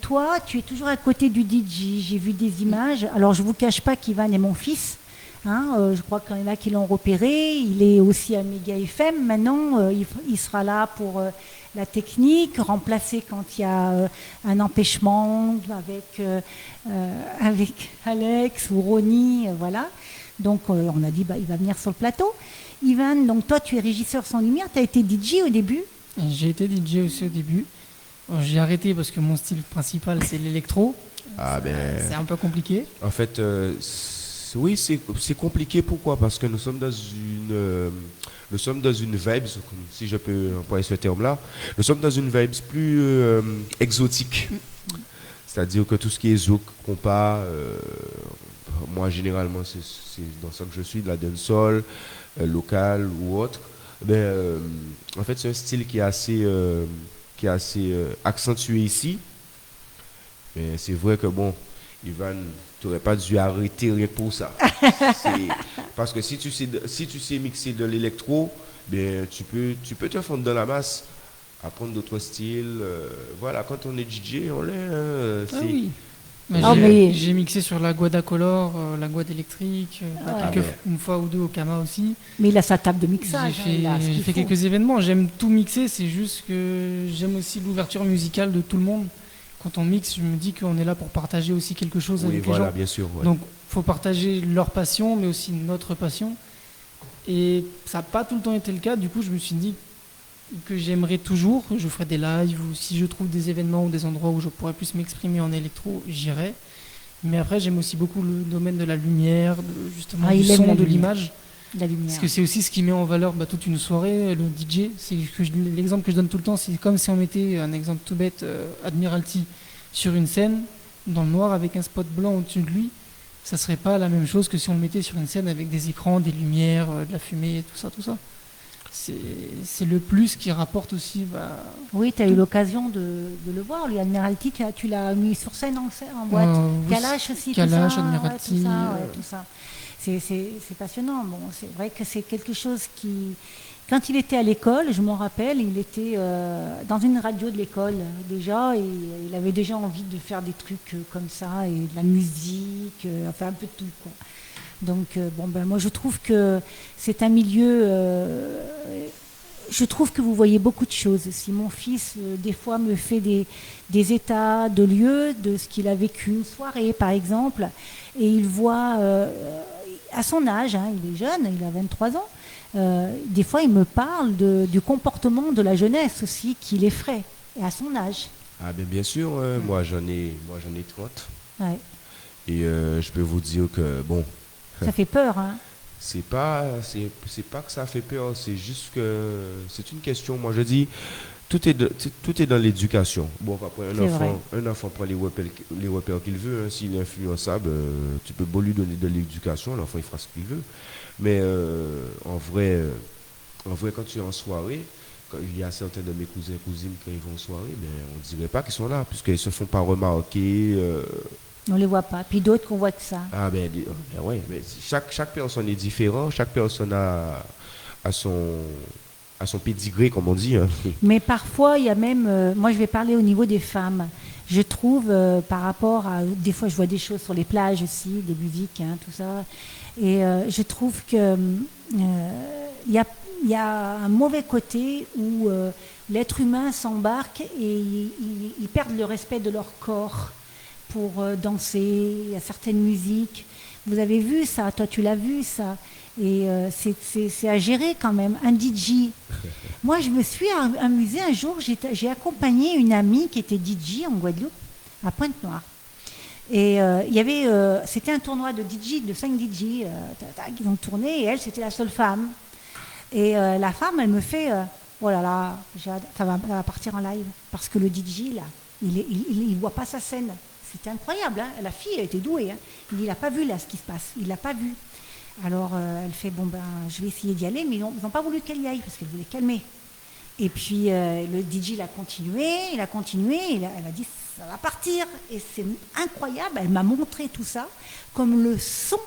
toi, tu es toujours à côté du DJ. J'ai vu des images. Alors, je ne vous cache pas qu'Ivan est mon fils. Hein, je crois qu'il y en a qui l'ont repéré. Il est aussi à Méga FM. Maintenant, il sera là pour la technique, remplacer quand il y a un empêchement avec Alex ou Ronnie. Voilà. Donc, on a dit il va venir sur le plateau. Ivan, donc toi, tu es régisseur sans lumière. Tu as été DJ au début. J'ai été DJ aussi au début. Bon, j'ai arrêté parce que mon style principal, c'est l'électro. Ah ben. C'est un peu compliqué. En fait, oui, c'est compliqué. Pourquoi? Parce que nous sommes dans une vibe, si je peux employer ce terme-là, nous sommes dans une vibe plus exotique. C'est-à-dire que tout ce qui est zouk, compas, moi généralement c'est dans ça que je suis, de la dancehall, local ou autre. Ben, en fait, c'est un style qui est assez accentué ici. Mais c'est vrai que bon, Ivan, tu n'aurais pas dû arrêter rien que pour ça. Parce que si tu sais mixer de l'électro, ben, tu peux te fondre dans la masse, apprendre d'autres styles. Voilà, quand on est DJ, on l'est. Ah oui. Mais Ah, j'ai mais- j'ai mixé sur la Guadacolor, la Guad électrique, une fois ou deux au Kama aussi. Mais il a sa table de J'ai mixage. fait, Il a ce j'ai qu'il fait faut. quelques événements. J'aime tout mixer, c'est juste que j'aime aussi l'ouverture musicale de tout le monde. Quand on mixe, je me dis qu'on est là pour partager aussi quelque chose Oui, avec voilà, les gens. bien sûr. Ouais. Donc, il faut partager leur passion, mais aussi notre passion. Et ça n'a pas tout le temps été le cas. Du coup, je me suis dit que j'aimerais toujours. Je ferai des lives ou si je trouve des événements ou des endroits où je pourrais plus m'exprimer en électro, j'irai. Mais après, j'aime aussi beaucoup le domaine de la lumière, justement Ah, du il aime son, la de lumière. l'image. La lumière. Parce que c'est aussi ce qui met en valeur toute une soirée, le DJ. L'exemple que je donne tout le temps, c'est comme si on mettait un exemple tout bête, Admiralty sur une scène, dans le noir, avec un spot blanc au-dessus de lui. Ça serait pas la même chose que si on le mettait sur une scène avec des écrans, des lumières, de la fumée, tout ça, tout ça. C'est le plus qui rapporte aussi. Oui, tu as eu l'occasion de le voir. Lui, Admiralty, tu l'as mis sur scène en boîte. Oui, Kalash aussi, Kalash, tout ça. Admiralty, Ouais, tout ça, ouais, tout ça. C'est passionnant. Bon, c'est vrai que c'est quelque chose qui... Quand il était à l'école, je m'en rappelle, il était dans une radio de l'école déjà, et il avait déjà envie de faire des trucs comme ça, et de la musique, enfin un peu de tout, quoi. Donc, moi je trouve que c'est un milieu je trouve que vous voyez beaucoup de choses. Si mon fils, des fois, me fait des états de lieux, de ce qu'il a vécu une soirée, par exemple, et il voit, à son âge, hein, il est jeune, il a 23 ans, des fois, il me parle du comportement de la jeunesse aussi, qui l'effraie, et à son âge. Ah bien sûr, moi j'en ai 30. Ouais. Et je peux vous dire que, bon, Ça fait peur, hein. c'est pas que ça fait peur, c'est juste que c'est une question, moi je dis, tout est dans l'éducation. Bon, après, un enfant prend les repères qu'il veut, hein, s'il est influençable, tu peux beau lui donner de l'éducation, l'enfant il fera ce qu'il veut. Mais en vrai, quand tu es en soirée, il y a certains de mes cousins et cousines quand ils vont en soirée, mais on ne dirait pas qu'ils sont là, puisqu'ils ne se font pas remarquer. On ne les voit pas. Puis d'autres qu'on voit que ça. Ah ben ouais, mais chaque personne est différente, chaque personne a son pédigré, comme on dit. Hein. Mais parfois, il y a même... moi, je vais parler au niveau des femmes. Je trouve, par rapport à... Des fois, je vois des choses sur les plages aussi, des musiques, hein, tout ça. Et je trouve que il y a un mauvais côté où l'être humain s'embarque et ils perdent le respect de leur corps pour danser à certaines musiques. Vous avez vu ça, toi tu l'as vu ça. Et c'est à gérer quand même, un DJ. Moi je me suis amusée un jour, j'ai accompagné une amie qui était DJ en Guadeloupe, à Pointe-Noire. Et il y avait, c'était un tournoi de DJ, de 5 DJ qui ont tourné, et elle c'était la seule femme. Et la femme, elle me fait, oh là là, ça va partir en live, parce que le DJ là, il voit pas sa scène. C'était incroyable, hein. La fille elle était douée. Hein. Il n'a pas vu là ce qui se passe, il l'a pas vu. Alors elle fait, bon ben je vais essayer d'y aller, mais ils n'ont pas voulu qu'elle y aille, parce qu'elle voulait calmer. Et puis le DJ il a continué, elle a dit ça va partir. Et c'est incroyable, elle m'a montré tout ça, comme le son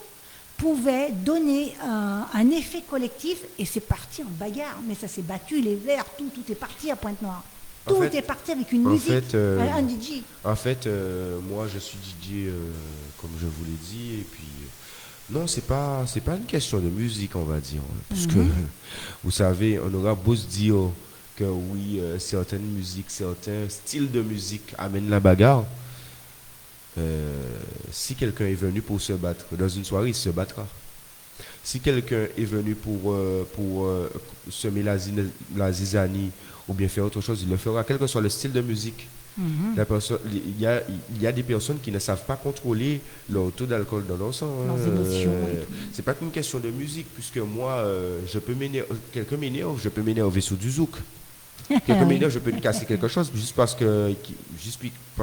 pouvait donner un effet collectif, et c'est parti en bagarre. Mais ça s'est battu, les verres, tout est parti à Pointe-Noire. Tout est parti avec une musique, un DJ. En fait, moi, je suis DJ, comme je vous l'ai dit, et puis non, c'est pas une question de musique, on va dire, hein, parce que vous savez, on aura beau se dire que oui, certaines musiques, certains styles de musique amènent la bagarre. Si quelqu'un est venu pour se battre dans une soirée, il se battra. Si quelqu'un est venu pour semer la zizanie ou bien faire autre chose, il le fera, quel que soit le style de musique. Il y a des personnes qui ne savent pas contrôler leur taux d'alcool dans leur sang. Leurs émotions. C'est pas qu'une question de musique, puisque moi, quelqu'un m'énerve, je peux m'énerver sur du zouk. Quelqu'un m'énerve, je peux lui casser quelque chose juste parce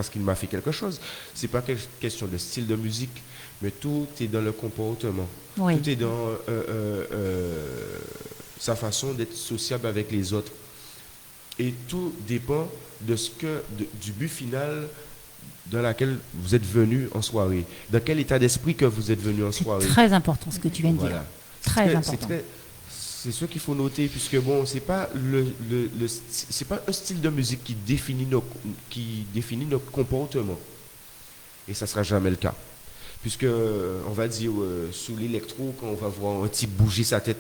qu'il m'a fait quelque chose. C'est pas une question de style de musique, mais tout est dans le comportement. Oui. Tout est dans sa façon d'être sociable avec les autres. Et tout dépend du but final dans lequel vous êtes venu en soirée. Dans quel état d'esprit que vous êtes venu en soirée. C'est très important ce que tu viens de dire. Très important. C'est ce qu'il faut noter, puisque bon, c'est pas c'est pas un style de musique qui définit notre comportement. Et ça sera jamais le cas. Puisque, on va dire, sous l'électro, quand on va voir un type bouger sa tête,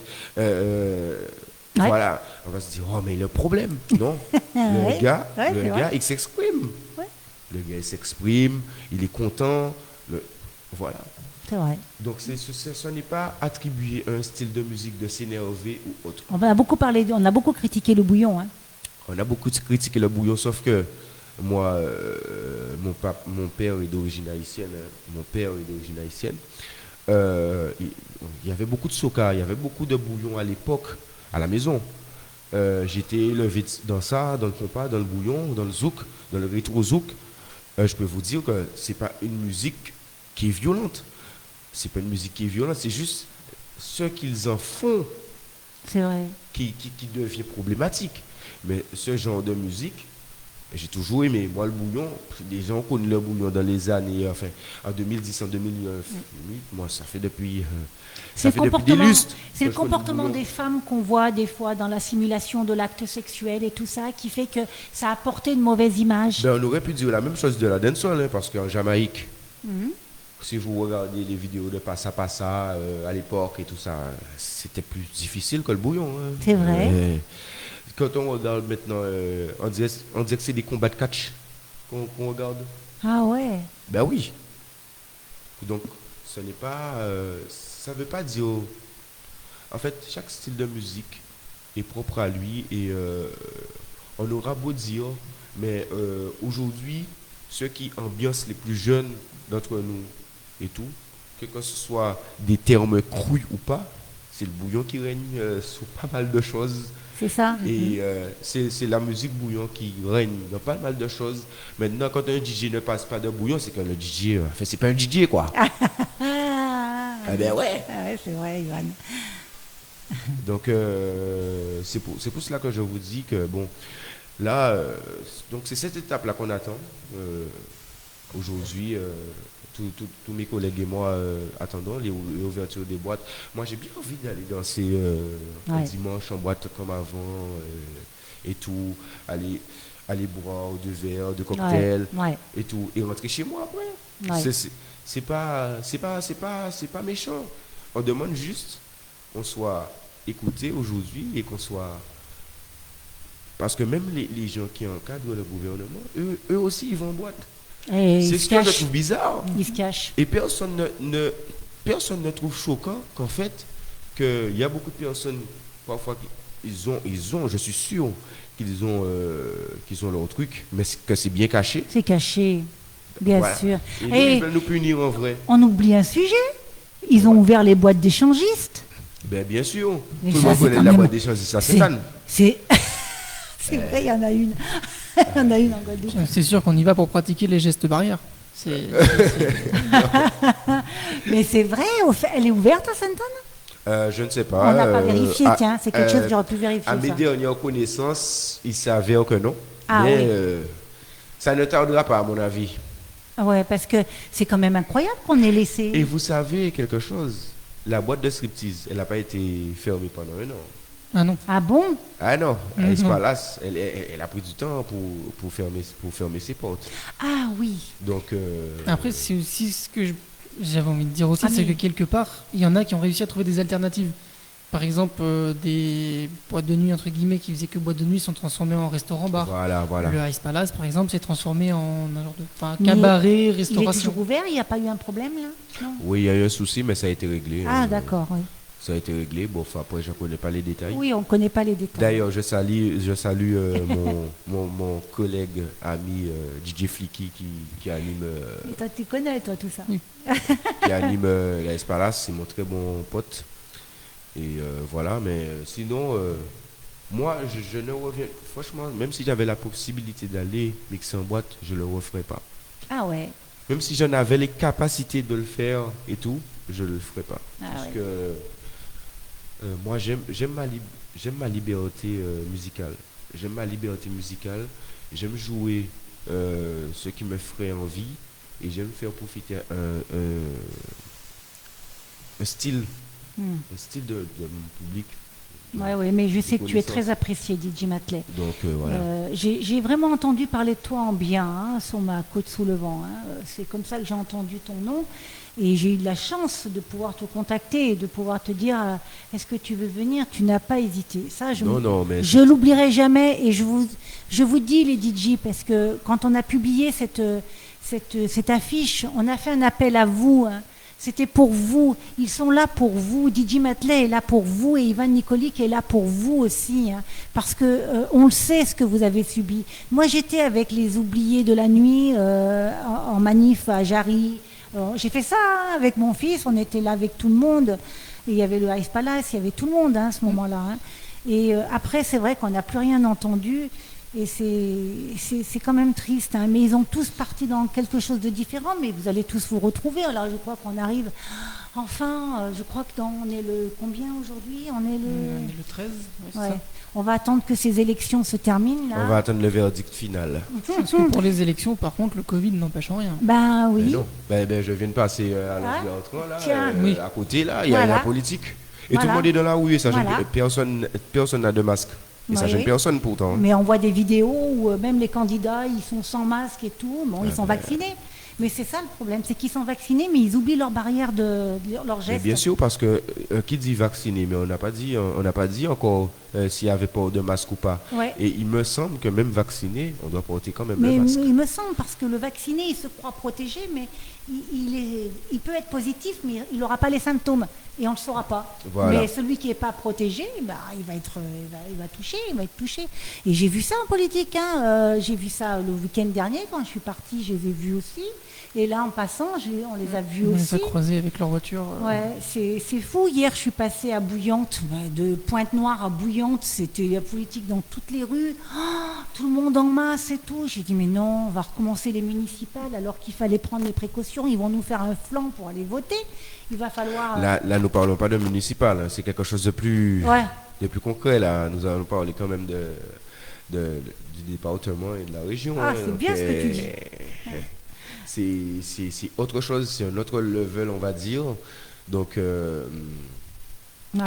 voilà, on va se dire, oh, mais le problème, non. Le gars, il s'exprime. Ouais. Le gars, il s'exprime, il est content, voilà. C'est vrai. Donc, ce n'est pas attribué à un style de musique de s'énerver ou autre. On a beaucoup critiqué le bouillon. Hein. On a beaucoup critiqué le bouillon, sauf que moi, mon père est d'origine haïtienne. Il y avait beaucoup de soca, il y avait beaucoup de bouillon à l'époque, à la maison. J'étais élevé dans ça, dans le compas, dans le bouillon, dans le zouk, dans le rétro-zouk. Je peux vous dire que c'est pas une musique qui est violente. C'est pas une musique qui est violente, c'est juste ce qu'ils en font c'est vrai. Qui devient problématique. Mais ce genre de musique, j'ai toujours aimé. Moi, le bouillon, des gens connaissent le bouillon dans les années, enfin, en 2010, en 2009. Moi, ça fait depuis... C'est le comportement des femmes qu'on voit des fois dans la simulation de l'acte sexuel et tout ça, qui fait que ça a apporté une mauvaise image. Ben, on aurait pu dire la même chose de la dancehall, hein, parce qu'en Jamaïque, si vous regardez les vidéos de Passa Passa à l'époque et tout ça, c'était plus difficile que le bouillon. Hein. C'est vrai. Quand on regarde maintenant, on dirait que c'est des combats de catch qu'on regarde. Ah ouais. Ben oui. Donc, ce n'est pas. Ça ne veut pas dire. En fait, chaque style de musique est propre à lui et on aura beau dire, mais aujourd'hui, ceux qui ambiancent les plus jeunes d'entre nous et tout, que ce soit des termes crus ou pas, c'est le bouillon qui règne sur pas mal de choses. C'est ça. Et c'est la musique bouillon qui règne dans pas mal de choses. Maintenant, quand un DJ ne passe pas de bouillon, c'est que le DJ, enfin, c'est pas un DJ, quoi. Ah ben ouais. Ah ouais, c'est vrai, Ivan. Donc, c'est pour cela que je vous dis que, bon, là, donc c'est cette étape-là qu'on attend. Aujourd'hui, tous mes collègues et moi attendons les ouvertures des boîtes. Moi, j'ai bien envie d'aller danser un dimanche en boîte comme avant et tout, aller boire de verres, de cocktails et tout, et rentrer chez moi après. Ouais. C'est pas méchant. On demande juste qu'on soit écouté aujourd'hui et qu'on soit... Parce que même les gens qui encadrent le gouvernement, eux aussi, ils vont en boîte. C'est ce que je trouve bizarre. Ils se cachent. Et personne ne trouve choquant qu'en fait, qu'il y a beaucoup de personnes, parfois, ils ont, je suis sûr, qu'ils ont leur truc, mais que c'est bien caché. C'est caché, bien sûr. Et ils veulent nous punir en vrai. On oublie un sujet. Ils ont ouvert les boîtes d'échangistes. Ben, bien sûr. Mais tout le monde connaît la boîte d'échangistes, ça c'est fan. C'est vrai, il y en a une. Il y en a une en Guadeloupe. C'est sûr qu'on y va pour pratiquer les gestes barrières. Mais c'est vrai, elle est ouverte à Sainte-Anne ? Je ne sais pas. On n'a pas vérifié, tiens, c'est quelque chose que j'aurais pu vérifier. À mes dernières connaissances, il s'avère que non. Ah, mais oui. Ça ne tardera pas, à mon avis. Ouais, parce que c'est quand même incroyable qu'on ait laissé. Et vous savez quelque chose ? La boîte de striptease, elle n'a pas été fermée pendant 1 an. Ah non. Ah bon ? Ah non, Ice Palace, elle a pris du temps pour fermer ses portes. Ah oui. Donc, après, c'est aussi ce que j'avais envie de dire aussi, c'est que quelque part, il y en a qui ont réussi à trouver des alternatives. Par exemple, des boîtes de nuit, entre guillemets, qui faisaient que boîtes de nuit sont transformées en restaurant-bar. Voilà. Le Ice Palace, par exemple, s'est transformé en un genre de cabaret, restauration. Il est toujours ouvert, il n'y a pas eu un problème là ? Non. Oui, il y a eu un souci, mais ça a été réglé. Ah d'accord, oui. Ça a été réglé. Bon, après, je ne connais pas les détails. Oui, on ne connaît pas les détails. D'ailleurs, je salue mon collègue, ami DJ Flicky qui anime... Et toi, tu connais, toi, tout ça. Qui anime la Palace, c'est mon très bon pote. Et voilà, mais sinon, moi, je ne reviens... Franchement, même si j'avais la possibilité d'aller mixer en boîte, je ne le referais pas. Ah ouais. Même si j'en avais les capacités de le faire et tout, je ne le ferais pas. Parce que... moi, j'aime ma liberté musicale. J'aime ma liberté musicale. J'aime jouer ce qui me ferait envie. Et j'aime faire profiter un style de mon public. Oui, mais je sais que tu es très apprécié, DJ Matley. Donc, voilà. J'ai vraiment entendu parler de toi en bien, sur ma côte sous le vent. C'est comme ça que j'ai entendu ton nom. Et j'ai eu de la chance de pouvoir te contacter et de pouvoir te dire est-ce que tu veux venir ? Tu n'as pas hésité. Ça, je ne l'oublierai jamais. Et je vous dis, les DJ, parce que quand on a publié cette affiche, on a fait un appel à vous. C'était pour vous. Ils sont là pour vous. DJ Matley est là pour vous et Ivan Nicolic est là pour vous aussi. Parce que on le sait ce que vous avez subi. Moi, j'étais avec les oubliés de la nuit en manif à Jarry. J'ai fait ça avec mon fils, on était là avec tout le monde. Et il y avait le Ice Palace, il y avait tout le monde à ce moment-là. Et après, c'est vrai qu'on n'a plus rien entendu. Et c'est quand même triste. Mais ils ont tous parti dans quelque chose de différent. Mais vous allez tous vous retrouver. Alors je crois qu'on arrive... Enfin, je crois que on est le... Combien aujourd'hui ? On est le 13. Ouais. On va attendre que ces élections se terminent. Là. On va attendre le verdict final. Parce que pour les élections, par contre, le Covid n'empêche en rien. Ben oui. Mais non. Ben, je viens de passer à l'entrée, là. À côté, là, il y a la politique. Et tout le monde est dans la rue. Personne n'a de masque. Et ça gêne personne pourtant. Mais on voit des vidéos où même les candidats, ils sont sans masque et tout. Bon, ils sont vaccinés. Mais c'est ça le problème, c'est qu'ils sont vaccinés, mais ils oublient leurs barrières leurs Mais gestes. bien sûr, parce que qui dit vacciné, mais on n'a pas dit encore s'il n'y avait pas de masque ou pas. Ouais. Et il me semble que même vacciné, on doit porter quand même Mais le masque. il me semble, parce que le vacciné, il se croit protégé, mais il peut être positif, mais il n'aura pas les symptômes. Et on ne le saura pas. Voilà. Mais celui qui n'est pas protégé, bah, il va être touché. Et j'ai vu ça en politique. J'ai vu ça le week-end dernier, quand je suis partie, je les ai vus aussi. Et là, en passant, on les a vus On les aussi. a croisés avec leur voiture. Ouais, c'est fou. Hier, je suis passée à Bouillante, de Pointe-Noire à Bouillante. C'était la politique dans toutes les rues. Oh, tout le monde en masse et tout. J'ai dit, mais non, on va recommencer les municipales alors qu'il fallait prendre les précautions. Ils vont nous faire un flanc pour aller voter. Il va falloir... Là, nous ne parlons pas de municipal, hein. C'est quelque chose de plus concret. Là. Nous allons parler quand même du département et de la région. Ah, hein. c'est bien ce que tu dis. C'est autre chose, c'est un autre level, on va dire. Donc,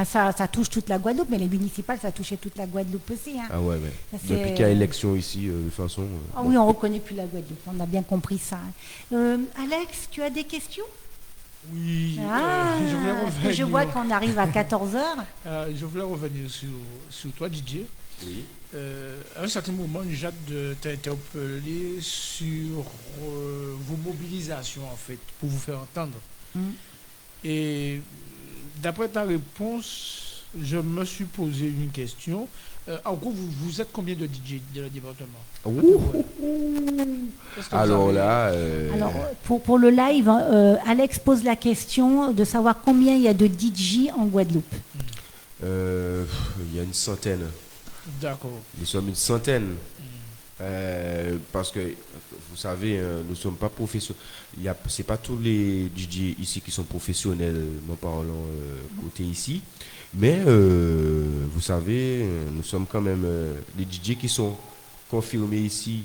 Ça touche toute la Guadeloupe, mais les municipales, ça touchait toute la Guadeloupe aussi. Hein. ah ouais, Ça, c'est- depuis qu'il y a élection ici, de toute façon. Ah oui, on ne reconnaît plus la Guadeloupe, on a bien compris ça. Alex, tu as des questions? Oui, Je revenir. vois qu'on arrive à 14h. Je voulais revenir sur toi, DJ. Oui. À un certain moment, Jacques t'a interpellé sur vos mobilisations, en fait, pour vous faire entendre. Et d'après ta réponse, je me suis posé une question. En gros, vous êtes combien de DJ dans le département? Est-ce que vous Alors avez- là, Alors, pour le live, Alex pose la question de savoir combien il y a de DJ en Guadeloupe. il y a une centaine. D'accord. Nous sommes une centaine. Parce que, vous savez, nous ne sommes pas professionnels. Ce n'est pas tous les DJ ici qui sont professionnels, en parlant côté ici. Mais, vous savez, nous sommes quand même les DJ qui sont confirmés ici.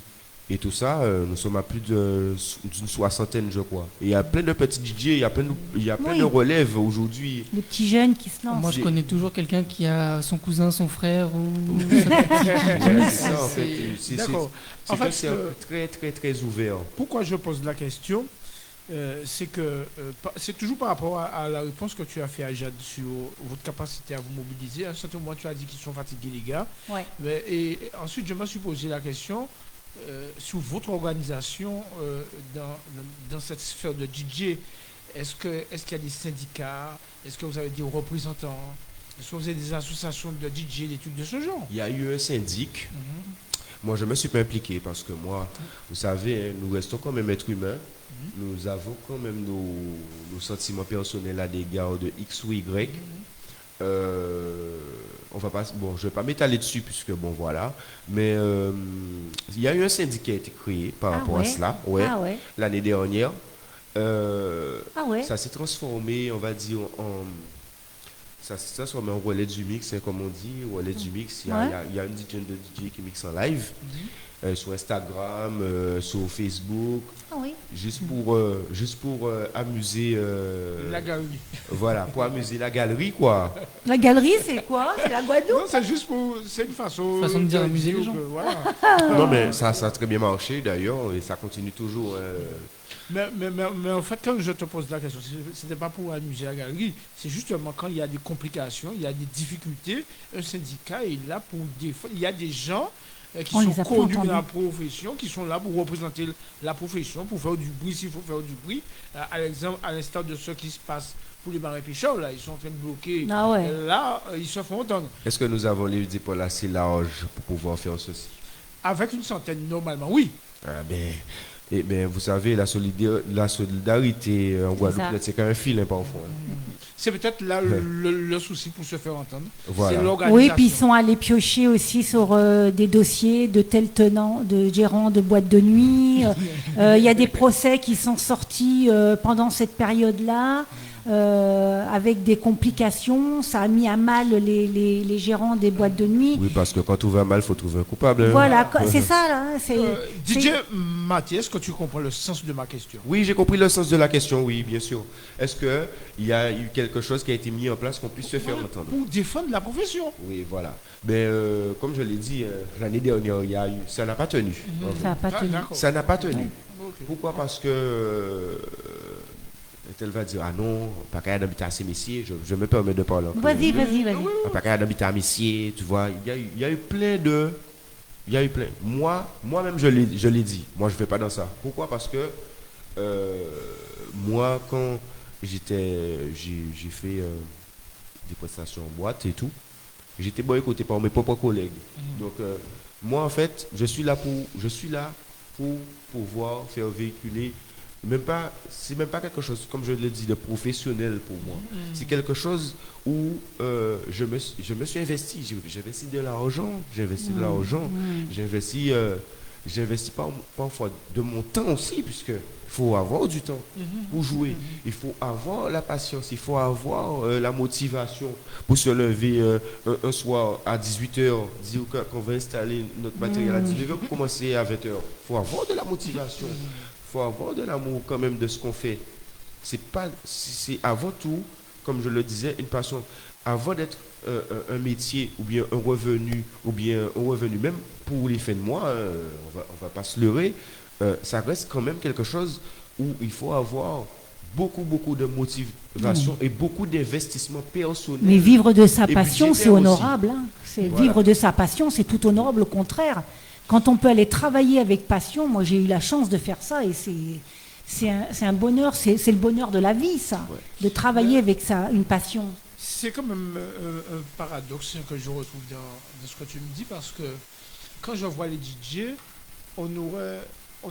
Et tout ça, nous sommes à plus d'une soixantaine, je crois. Et il y a plein de petits DJ, il y a plein de relèves aujourd'hui. Les petits jeunes qui se lancent. Moi, je connais toujours quelqu'un qui a son cousin, son frère ou... Voilà, c'est ça, en fait. D'accord. C'est En fait, un cercle très, très, très ouvert. Pourquoi je pose la question, c'est que c'est toujours par rapport à la réponse que tu as fait à Jade sur votre capacité à vous mobiliser. À un certain moment, tu as dit qu'ils sont fatigués, les gars. Ouais. Et ensuite, je me suis posé la question sur votre organisation dans cette sphère de DJ. Est-ce qu'il y a des syndicats? Est-ce que vous avez des représentants? Est-ce que vous avez des associations de DJ, des trucs de ce genre? Il y a eu un syndic. Moi, je ne me suis pas impliqué parce que moi, vous savez, hein, nous restons quand même êtres humains. Nous avons quand même nos sentiments personnels à l'égard de X ou Y. On va pas, bon, je ne vais pas m'étaler dessus puisque, bon, voilà. Mais il y a eu un syndicat qui a été créé par rapport à cela, l'année dernière. Ça s'est transformé, on va dire, ça s'est transformé en relais du mix, hein, comme on dit, relais du mix. Il y a une dizaine de DJ qui mixent en live. Sur Instagram, sur Facebook, juste pour amuser la galerie. Voilà, pour amuser la galerie, quoi. La galerie, c'est quoi? C'est la Guadeloupe? Non, c'est juste c'est une façon de dire amuser les gens. Voilà. Non, mais ça a très bien marché d'ailleurs et ça continue toujours. Mais en fait, quand je te pose la question, ce n'était pas pour amuser la galerie, c'est justement quand il y a des complications, il y a des difficultés, un syndicat est là pour défendre. Il y a des gens qui sont connus de la profession, qui sont là pour représenter la profession, pour faire du bruit s'il faut faire du bruit. À l'instar de ce qui se passe pour les marins pêcheurs, là, ils sont en train de bloquer. Là, ils se font entendre. Est-ce que nous avons les épaules assez larges pour pouvoir faire ceci? Avec une centaine, normalement, oui. Vous savez, la solidarité en Guadeloupe, c'est quand même un filin parfois. C'est peut-être là le souci pour se faire entendre. Voilà. C'est l'organisation. Oui, puis ils sont allés piocher aussi sur des dossiers de tels tenants, de gérants de boîtes de nuit. Il y a des procès qui sont sortis pendant cette période-là. Avec des complications, ça a mis à mal les gérants des boîtes de nuit. Oui, parce que quand tout va mal, il faut trouver un coupable. Voilà, c'est ça là. DJ Mathieu, est-ce que tu comprends le sens de ma question? Oui, j'ai compris le sens de la question, oui, bien sûr. Est-ce qu'il y a eu quelque chose qui a été mis en place qu'on puisse se faire entendre? Pour défendre la profession. Oui, voilà. Mais comme je l'ai dit, l'année dernière, ça n'a pas tenu. Ça n'a pas tenu. Ça n'a pas tenu. Ok. Pourquoi? Parce que elle va dire ah non, pas qu'à d'habiter à ces messieurs, je me permets de parler. Vas-y. Pas qu'à d'habiter à messieurs, tu vois, il y a eu plein de. Il y a eu plein. Moi-même, je l'ai dit. Moi, je ne vais pas dans ça. Pourquoi? Parce que moi, quand j'ai fait des prestations en boîte et tout, j'étais boycotté par mes propres collègues. Donc, moi, en fait, je suis là pour pouvoir faire véhiculer. C'est même pas quelque chose, comme je l'ai dit, de professionnel pour moi. C'est quelque chose où je me suis investi. J'ai investi de l'argent. J'investis parfois de mon temps aussi, puisque il faut avoir du temps pour jouer. Il faut avoir la patience, il faut avoir la motivation pour se lever un soir à 18h, dire qu'on va installer notre matériel à 19h pour commencer à 20h. Il faut avoir de la motivation. Il faut avoir de l'amour quand même de ce qu'on fait. C'est avant tout, comme je le disais, une passion. Avant d'être un métier ou bien un revenu, même pour les fins de mois, on va pas se leurrer, ça reste quand même quelque chose où il faut avoir beaucoup de motivation et beaucoup d'investissement personnel. Mais vivre de sa Et passion, c'est budgétaire honorable. Hein. Voilà. Vivre de sa passion, c'est tout honorable, au contraire. Quand on peut aller travailler avec passion, moi j'ai eu la chance de faire ça et c'est un bonheur, c'est le bonheur de la vie, ça, de travailler avec une passion. C'est quand même un paradoxe que je retrouve dans ce que tu me dis, parce que quand je vois les DJ, on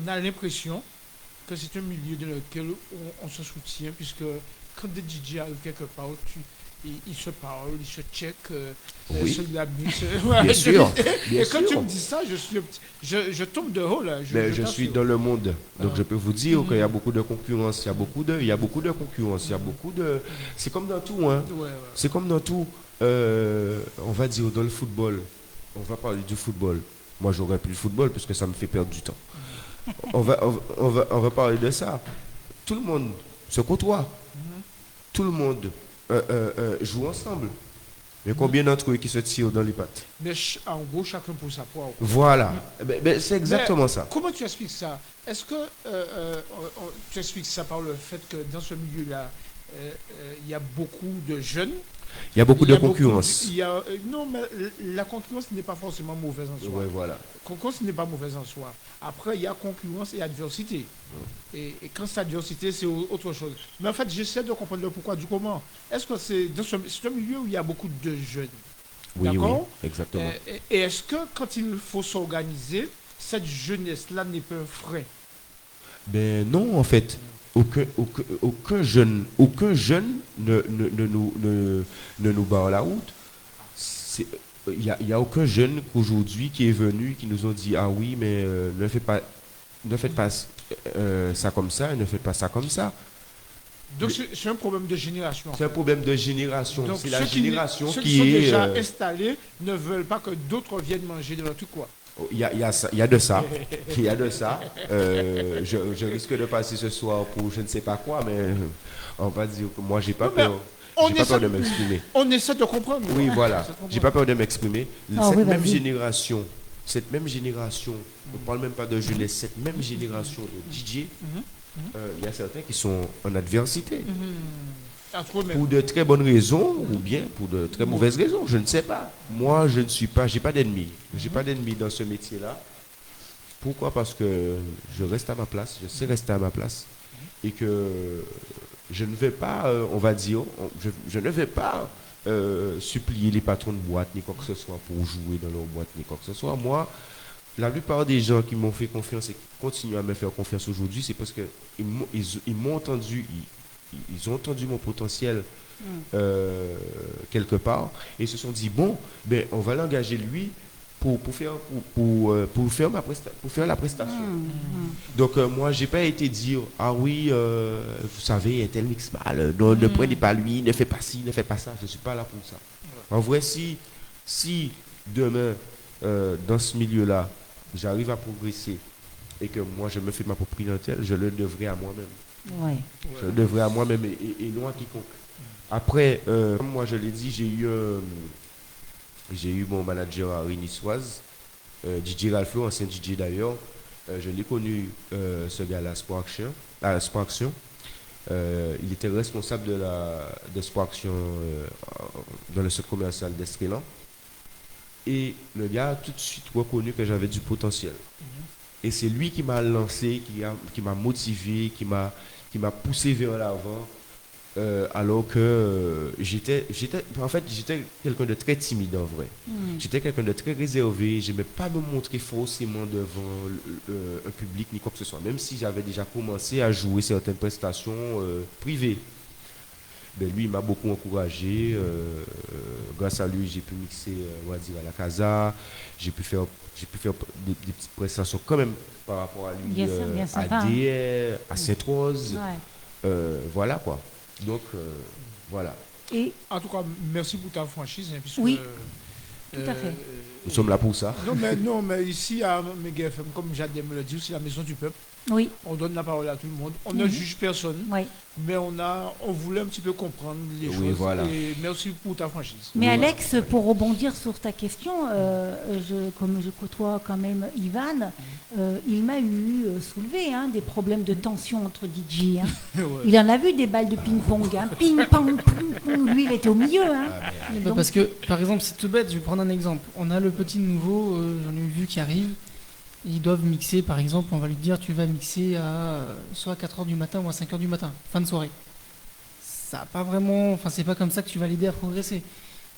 a l'impression que c'est un milieu dans lequel on se soutient, puisque quand des DJ arrivent quelque part, ils se parlent, ils se checkent, Oui. se l'abusent. Bien sûr. Et quand tu me dis ça, je tombe de haut là. Mais je suis dans le monde, donc je peux vous dire qu'il y a beaucoup de concurrence, il y a beaucoup de concurrence, c'est comme dans tout, hein. Ouais. C'est comme dans tout. On va dire dans le football, on va parler du football. Moi, j'aurais plus le football parce que ça me fait perdre du temps. On va parler de ça. Tout le monde se côtoie. Tout le monde joue ensemble. Mais combien d'entre eux qui se tirent dans les pattes? Mais en gros, chacun pour sa poire. Voilà. C'est exactement ça. Comment tu expliques ça? Est-ce que tu expliques ça par le fait que dans ce milieu-là, il y a beaucoup de jeunes? Il y a beaucoup de concurrence. Non, mais la concurrence n'est pas forcément mauvaise en soi. Ouais, voilà. Concurrence n'est pas mauvaise en soi. Après, il y a concurrence et adversité. Et quand c'est adversité, c'est autre chose. Mais en fait, j'essaie de comprendre le pourquoi du comment. Est-ce que c'est un milieu où il y a beaucoup de jeunes? Oui, D'accord? exactement. Et est-ce que quand il faut s'organiser, cette jeunesse-là n'est pas un frein? Ben non, en fait. Aucun jeune ne nous barre la route. Il y a aucun jeune aujourd'hui qui est venu, qui nous ont dit ah oui, mais ne faites pas ça comme ça, ne faites pas ça comme ça. Donc c'est un problème de génération. C'est un problème de génération. Donc, c'est la génération ceux qui qui sont est déjà installés ne veulent pas que d'autres viennent manger de leur truc, quoi. Il y a de ça. Il y a de ça. Je risque de passer ce soir pour je ne sais pas quoi, mais on va dire que moi, j'ai pas peur. J'ai pas peur de m'exprimer. On essaie de comprendre. Oui, voilà. J'ai pas peur de m'exprimer. Ah, cette même génération, on ne parle même pas de jeunesse, cette même génération de DJ, il y a certains qui sont en adversité. Pour de très bonnes raisons ou bien pour de très mauvaises raisons, je ne sais pas. Moi, j'ai pas d'ennemis. J'ai pas d'ennemis dans ce métier-là. Pourquoi? Parce que je reste à ma place, je sais rester à ma place et que je ne vais pas, on va dire, je ne vais pas supplier les patrons de boîte ni quoi que ce soit pour jouer dans leur boîte ni quoi que ce soit. Moi, la plupart des gens qui m'ont fait confiance et qui continuent à me faire confiance aujourd'hui, c'est parce qu'ils m'ont entendu. Ils ont entendu mon potentiel quelque part et se sont dit bon, ben on va l'engager lui pour faire la prestation. Donc moi j'ai pas été dire ah oui vous savez un tel mix mal, ne prenez pas lui, ne faites pas ci, ne faites pas ça. Je suis pas là pour ça. En vrai, si demain dans ce milieu-là j'arrive à progresser et que moi je me fais ma propre clientèle, je le devrais à moi-même. Ouais. Je le devrais à moi-même et non à quiconque. Après, comme moi je l'ai dit, j'ai eu mon manager à Niçoise, DJ Ralflo, ancien DJ d'ailleurs, Je l'ai connu, ce gars-là, à Sporaction. Il était responsable de Sporaction dans le centre commercial d'Estrelan. Et le gars a tout de suite reconnu que j'avais du potentiel. Et c'est lui qui m'a lancé, qui m'a motivé, qui m'a poussé vers l'avant. Alors que j'étais quelqu'un de très timide en vrai. J'étais quelqu'un de très réservé. Je n'aimais pas me montrer forcément devant un public ni quoi que ce soit. Même si j'avais déjà commencé à jouer certaines prestations privées. Ben, lui, il m'a beaucoup encouragé. Grâce à lui, j'ai pu mixer, on va dire, à la Casa. J'ai pu faire des petites prestations quand même par rapport à lui, bien à sympa, DR, à Sainte-Rose. Ouais. Voilà quoi. Donc, voilà. Et En tout cas, merci pour ta franchise. Hein, puisque, Oui, tout à fait. Nous sommes là pour ça. Non, mais ici à Mega FM, comme Jadem me l'a dit, c'est la maison du peuple. Oui, On donne la parole à tout le monde. On ne juge personne, oui. mais on voulait un petit peu comprendre les Oui, choses. voilà. Et merci pour ta franchise. Mais Alex, pour rebondir sur ta question, comme je côtoie quand même Ivan, il m'a eu soulevé des problèmes de tension entre DJ. Hein. Ouais. Il en a vu des balles de ping-pong. Ping-pong, ping-pong. Lui, il était au milieu. Hein. Donc- Parce que, par exemple, c'est tout bête, je vais prendre un exemple. On a le petit nouveau, j'en ai vu qui arrive. Ils doivent mixer, par exemple, on va lui dire tu vas mixer à soit à 4h du matin ou à 5h du matin, fin de soirée. Ça a pas vraiment, enfin c'est pas comme ça que tu vas l'aider à progresser.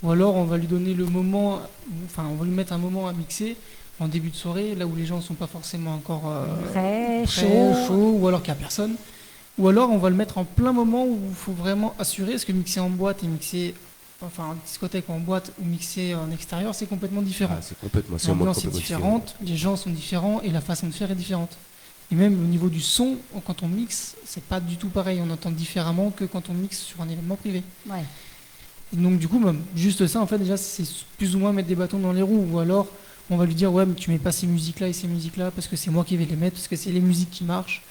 Ou alors on va lui donner le moment, enfin on va lui mettre un moment à mixer en début de soirée, là où les gens sont pas forcément encore Très très chaud. chauds, ou alors qu'il n'y a personne. Ou alors on va le mettre en plein moment où il faut vraiment assurer, parce que mixer en boîte et mixer, enfin en discothèque ou en boîte ou mixer en extérieur, c'est complètement différent. C'est un mode L'ambiance est complètement différente, les gens sont différents et la façon de faire est différente. Et même au niveau du son, quand on mixe, c'est pas du tout pareil. On entend différemment que quand on mixe sur un événement privé. Ouais. Et donc du coup, même, juste ça, en fait, déjà, c'est plus ou moins mettre des bâtons dans les roues. Ou alors, on va lui dire, ouais, mais tu mets pas ces musiques-là et ces musiques-là parce que c'est moi qui vais les mettre, parce que c'est les musiques qui marchent.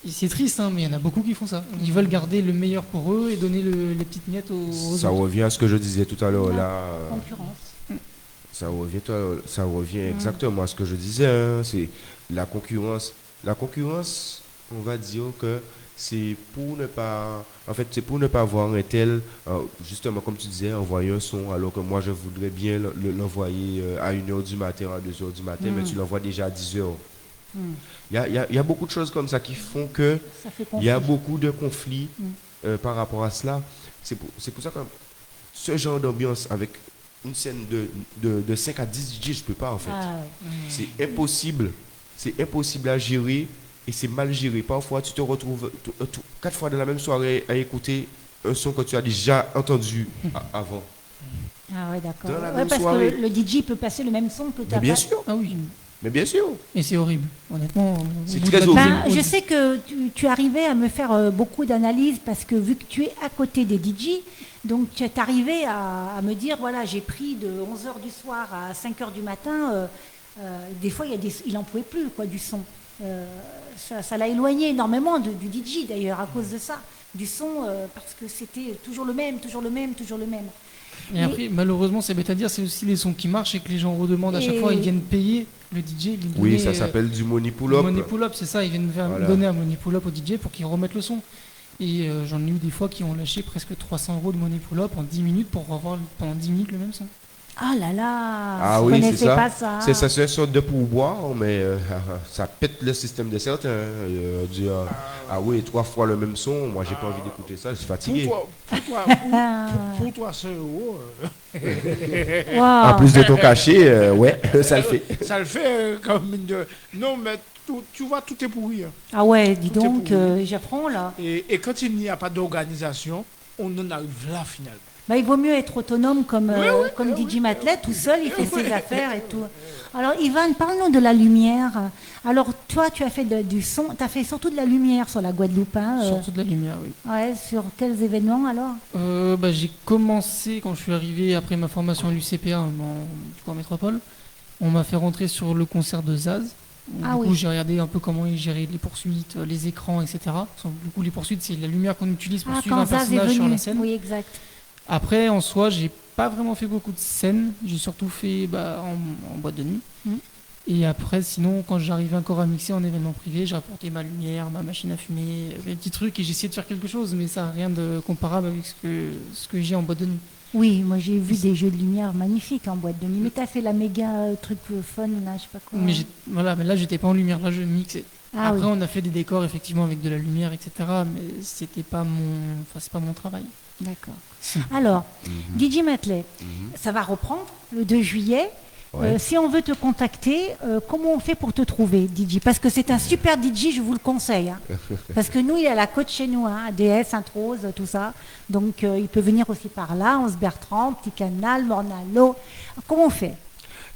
Et c'est triste, mais il y en a beaucoup qui font ça. Ils veulent garder le meilleur pour eux et donner les petites miettes aux Ça autres. revient à ce que je disais tout à l'heure Ouais. là. Concurrence. Ça revient exactement à ce que je disais. Hein. C'est la concurrence. La concurrence, on va dire que c'est pour ne pas, en fait, c'est pour ne pas avoir un tel, justement comme tu disais, envoyer un son alors que moi je voudrais bien l'envoyer à 1h du matin, à 2h du matin, mais tu l'envoies déjà à 10h. Il y a beaucoup de choses comme ça qui font que Ça fait il y a conflit. beaucoup de conflits par rapport à cela. C'est pour ça que ce genre d'ambiance avec une scène de 5 à 10 DJ, je ne peux pas en fait. Ah, ouais. C'est impossible. C'est impossible à gérer et c'est mal géré. Parfois, tu te retrouves 4 fois dans la même soirée à écouter un son que tu as déjà entendu avant. Ah ouais, d'accord. Dans la Ouais, même parce soirée. que le DJ peut passer le même son que tu Mais as bien pas. sûr. Ah oui, Mais bien sûr. et c'est horrible. Honnêtement, C'est au bout très de la horrible. Ben, je sais que tu arrivais à me faire beaucoup d'analyses parce que vu que tu es à côté des DJ, donc tu es arrivé à me dire voilà, j'ai pris de 11h du soir à 5h du matin. Des fois, il n'en pouvait plus quoi, du son. Ça l'a éloigné énormément du DJ d'ailleurs à cause de ça, du son, parce que c'était toujours le même, toujours le même, toujours le même. Et après, malheureusement, c'est bête à dire, c'est aussi les sons qui marchent et que les gens redemandent à chaque Et- fois, ils viennent payer le DJ. Ils viennent Oui, donner, ça s'appelle du money pull-up. Money pull-up, c'est ça, ils viennent Voilà. donner un money pull-up au DJ pour qu'il remette le son. Et j'en ai eu des fois qui ont lâché presque 300 € de money pull-up en 10 minutes pour revoir pendant 10 minutes le même son. Ah là là, Ah je oui, c'est connaissais ça. pas ça. C'est une sorte de pourboire, mais ça pète le système de certains. Dire, ah oui, 3 fois le même son, moi j'ai pas envie d'écouter ça, je suis fatigué. Pour toi, 100 euros, Waouh. En plus de ton cachet, ouais, ça le fait. ça le fait comme une de... Non, mais tu vois, tout est pourri. Hein. Ah ouais, dis Tout est donc, pourri. j'apprends là. Et quand il n'y a pas d'organisation, on en arrive là finalement. Bah, il vaut mieux être autonome comme oui, DJ Matelet, tout seul, il fait ses affaires et tout. Alors Ivan, parlons de la lumière. Alors toi, tu as fait du son, tu as fait surtout de la lumière sur la Guadeloupe. Hein, Surtout de la lumière, oui. ouais, sur quels événements alors? J'ai commencé quand je suis arrivé après ma formation à l'UCPA en métropole. On m'a fait rentrer sur le concert de Zaz. Ah Du coup, oui. j'ai regardé un peu comment ils géraient les poursuites, les écrans, etc. Du coup, les poursuites, c'est la lumière qu'on utilise pour Ah, suivre quand un Zaz est personnage sur venu. la scène. Oui, exact. Après, en soi, j'ai pas vraiment fait beaucoup de scènes. J'ai surtout fait en boîte de nuit. Mm. Et après, sinon, quand j'arrivais encore à mixer en événement privé, j'ai apporté ma lumière, ma machine à fumer, mes petits trucs, et j'ai essayé de faire quelque chose, mais ça n'a rien de comparable avec ce que j'ai en boîte de nuit. Oui, moi j'ai vu des jeux de lumière magnifiques en boîte de nuit. Mais t'as fait la méga truc fun, là, je sais pas quoi. Mais là, j'étais pas en lumière, là, je mixais. Ah, Après, oui. on a fait des décors, effectivement, avec de la lumière, etc., mais c'était pas c'est pas mon travail. D'accord. Alors, DJ Matley, Mhm. ça va reprendre le 2 juillet. Ouais. Si on veut te contacter, comment on fait pour te trouver, DJ? Parce que c'est un super DJ, je vous le conseille. Hein. Parce que nous, il a la côte chez nous, hein, ADS, Sainte-Rose, tout ça. Donc, il peut venir aussi par là, Anse-Bertrand, Petit Canal, Mornalo. Comment on fait?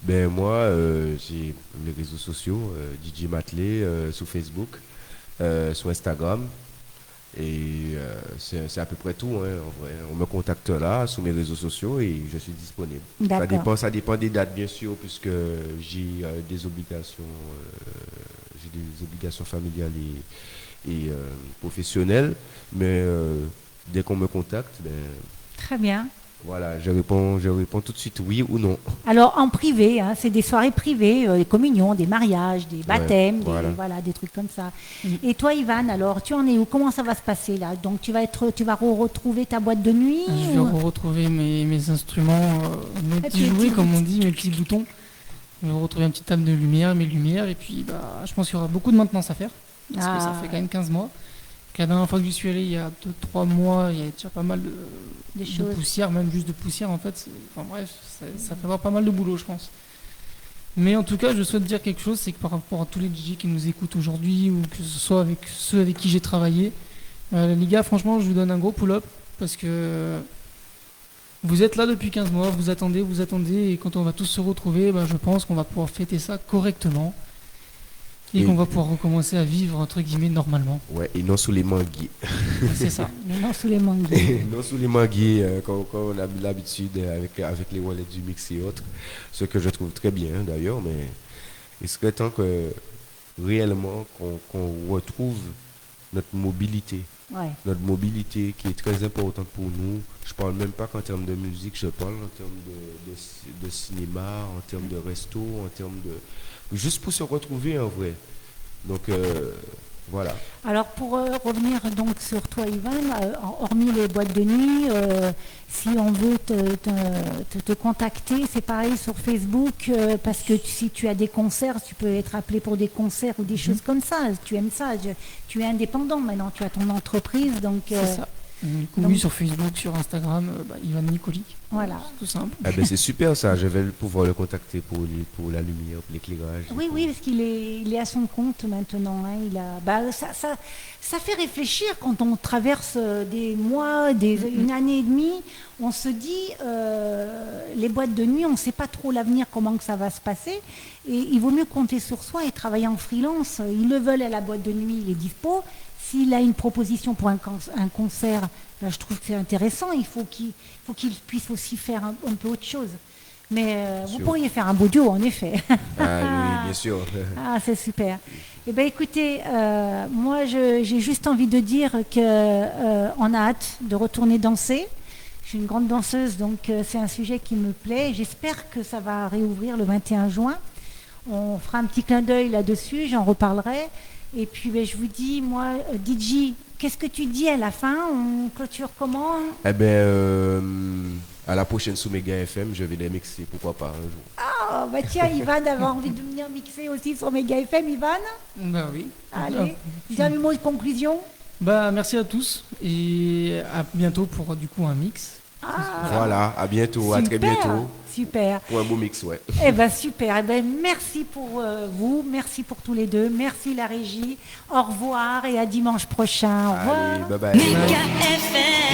Ben moi, j'ai les réseaux sociaux, DJ Matley sur Facebook, sur Instagram. Et c'est à peu près tout, hein, en vrai. On me contacte là, sur mes réseaux sociaux, et je suis disponible. D'accord. Ça dépend des dates, bien sûr, puisque j'ai des obligations, familiales et professionnelles. Mais dès qu'on me contacte, ben, Très bien. voilà, je réponds tout de suite oui ou non. Alors, en privé, hein, c'est des soirées privées, des communions, des mariages, des baptêmes, voilà. des trucs comme ça. Et toi, Ivan, alors, tu en es où? Comment ça va se passer, là? Donc, tu vas retrouver ta boîte de nuit Je vais retrouver mes instruments, mes petits jouets, comme on dit, mes petits boutons. Je vais retrouver une petite table de lumière, mes lumières, et puis je pense qu'il y aura beaucoup de maintenance à faire, parce que ça fait quand même 15 mois. La dernière fois que j'y suis allé, il y a 2-3 mois, il y a déjà pas mal de poussière, même juste de poussière en fait. Enfin bref, ça fait avoir pas mal de boulot, je pense. Mais en tout cas, je souhaite dire quelque chose, c'est que par rapport à tous les DJ qui nous écoutent aujourd'hui, ou que ce soit avec ceux avec qui j'ai travaillé, les gars, franchement, je vous donne un gros pull-up, parce que vous êtes là depuis 15 mois, vous attendez, et quand on va tous se retrouver, je pense qu'on va pouvoir fêter ça correctement. Et qu'on va pouvoir recommencer à vivre, entre guillemets, normalement. Ouais, et non sous les manguiers. C'est ça, non sous les manguiers. Non sous les manguiers, quand on a l'habitude avec les wallets du mix et autres. Ce que je trouve très bien, d'ailleurs, mais il serait temps que réellement qu'on retrouve notre mobilité. Ouais. Notre mobilité qui est très importante pour nous. Je parle même pas qu'en termes de musique, je parle en termes de cinéma, en termes de resto, en termes de... Juste pour se retrouver en vrai. Donc voilà. Alors pour revenir donc sur toi, Ivan, hormis les boîtes de nuit, si on veut te contacter, c'est pareil sur Facebook, parce que si tu as des concerts, tu peux être appelé pour des concerts ou des choses comme ça. Tu aimes ça. Tu es indépendant maintenant, tu as ton entreprise, donc. C'est ça. Oui, sur Facebook, sur Instagram, Ivan Nicolic. Voilà. Tout simple. Ah ben c'est super ça, je vais pouvoir le contacter pour la lumière, pour l'éclairage. Oui, parce qu'il est à son compte maintenant. Hein. Ça fait réfléchir quand on traverse des mois, une année et demie. On se dit, les boîtes de nuit, on ne sait pas trop l'avenir, comment que ça va se passer. Et il vaut mieux compter sur soi et travailler en freelance. Ils le veulent à la boîte de nuit, il est dispo. S'il a une proposition pour un concert, je trouve que c'est intéressant. Il faut qu'il puisse aussi faire un peu autre chose. Mais vous pourriez faire un beau duo, en effet. Ah oui, bien sûr. Ah, c'est super. Eh bien, écoutez, moi, j'ai juste envie de dire qu'on a hâte de retourner danser. Je suis une grande danseuse, donc c'est un sujet qui me plaît. J'espère que ça va réouvrir le 21 juin. On fera un petit clin d'œil là-dessus, j'en reparlerai. Et puis, je vous dis, moi, DJ, qu'est-ce que tu dis à la fin? On clôture comment? Eh bien, à la prochaine sous Mega FM, je vais les mixer, pourquoi pas un jour. Ah, tiens, Ivan avait envie de venir mixer aussi sur Mega FM, Ivan? Oui. Allez, dernier mot de conclusion? Merci à tous et à bientôt pour du coup un mix. Voilà, à bientôt, super, à très bientôt. Super. Pour un beau mix, ouais. Eh bien, super. Eh ben, merci pour vous, merci pour tous les deux, merci la régie. Au revoir et à dimanche prochain. Au revoir. Allez, bye bye. Mega FM.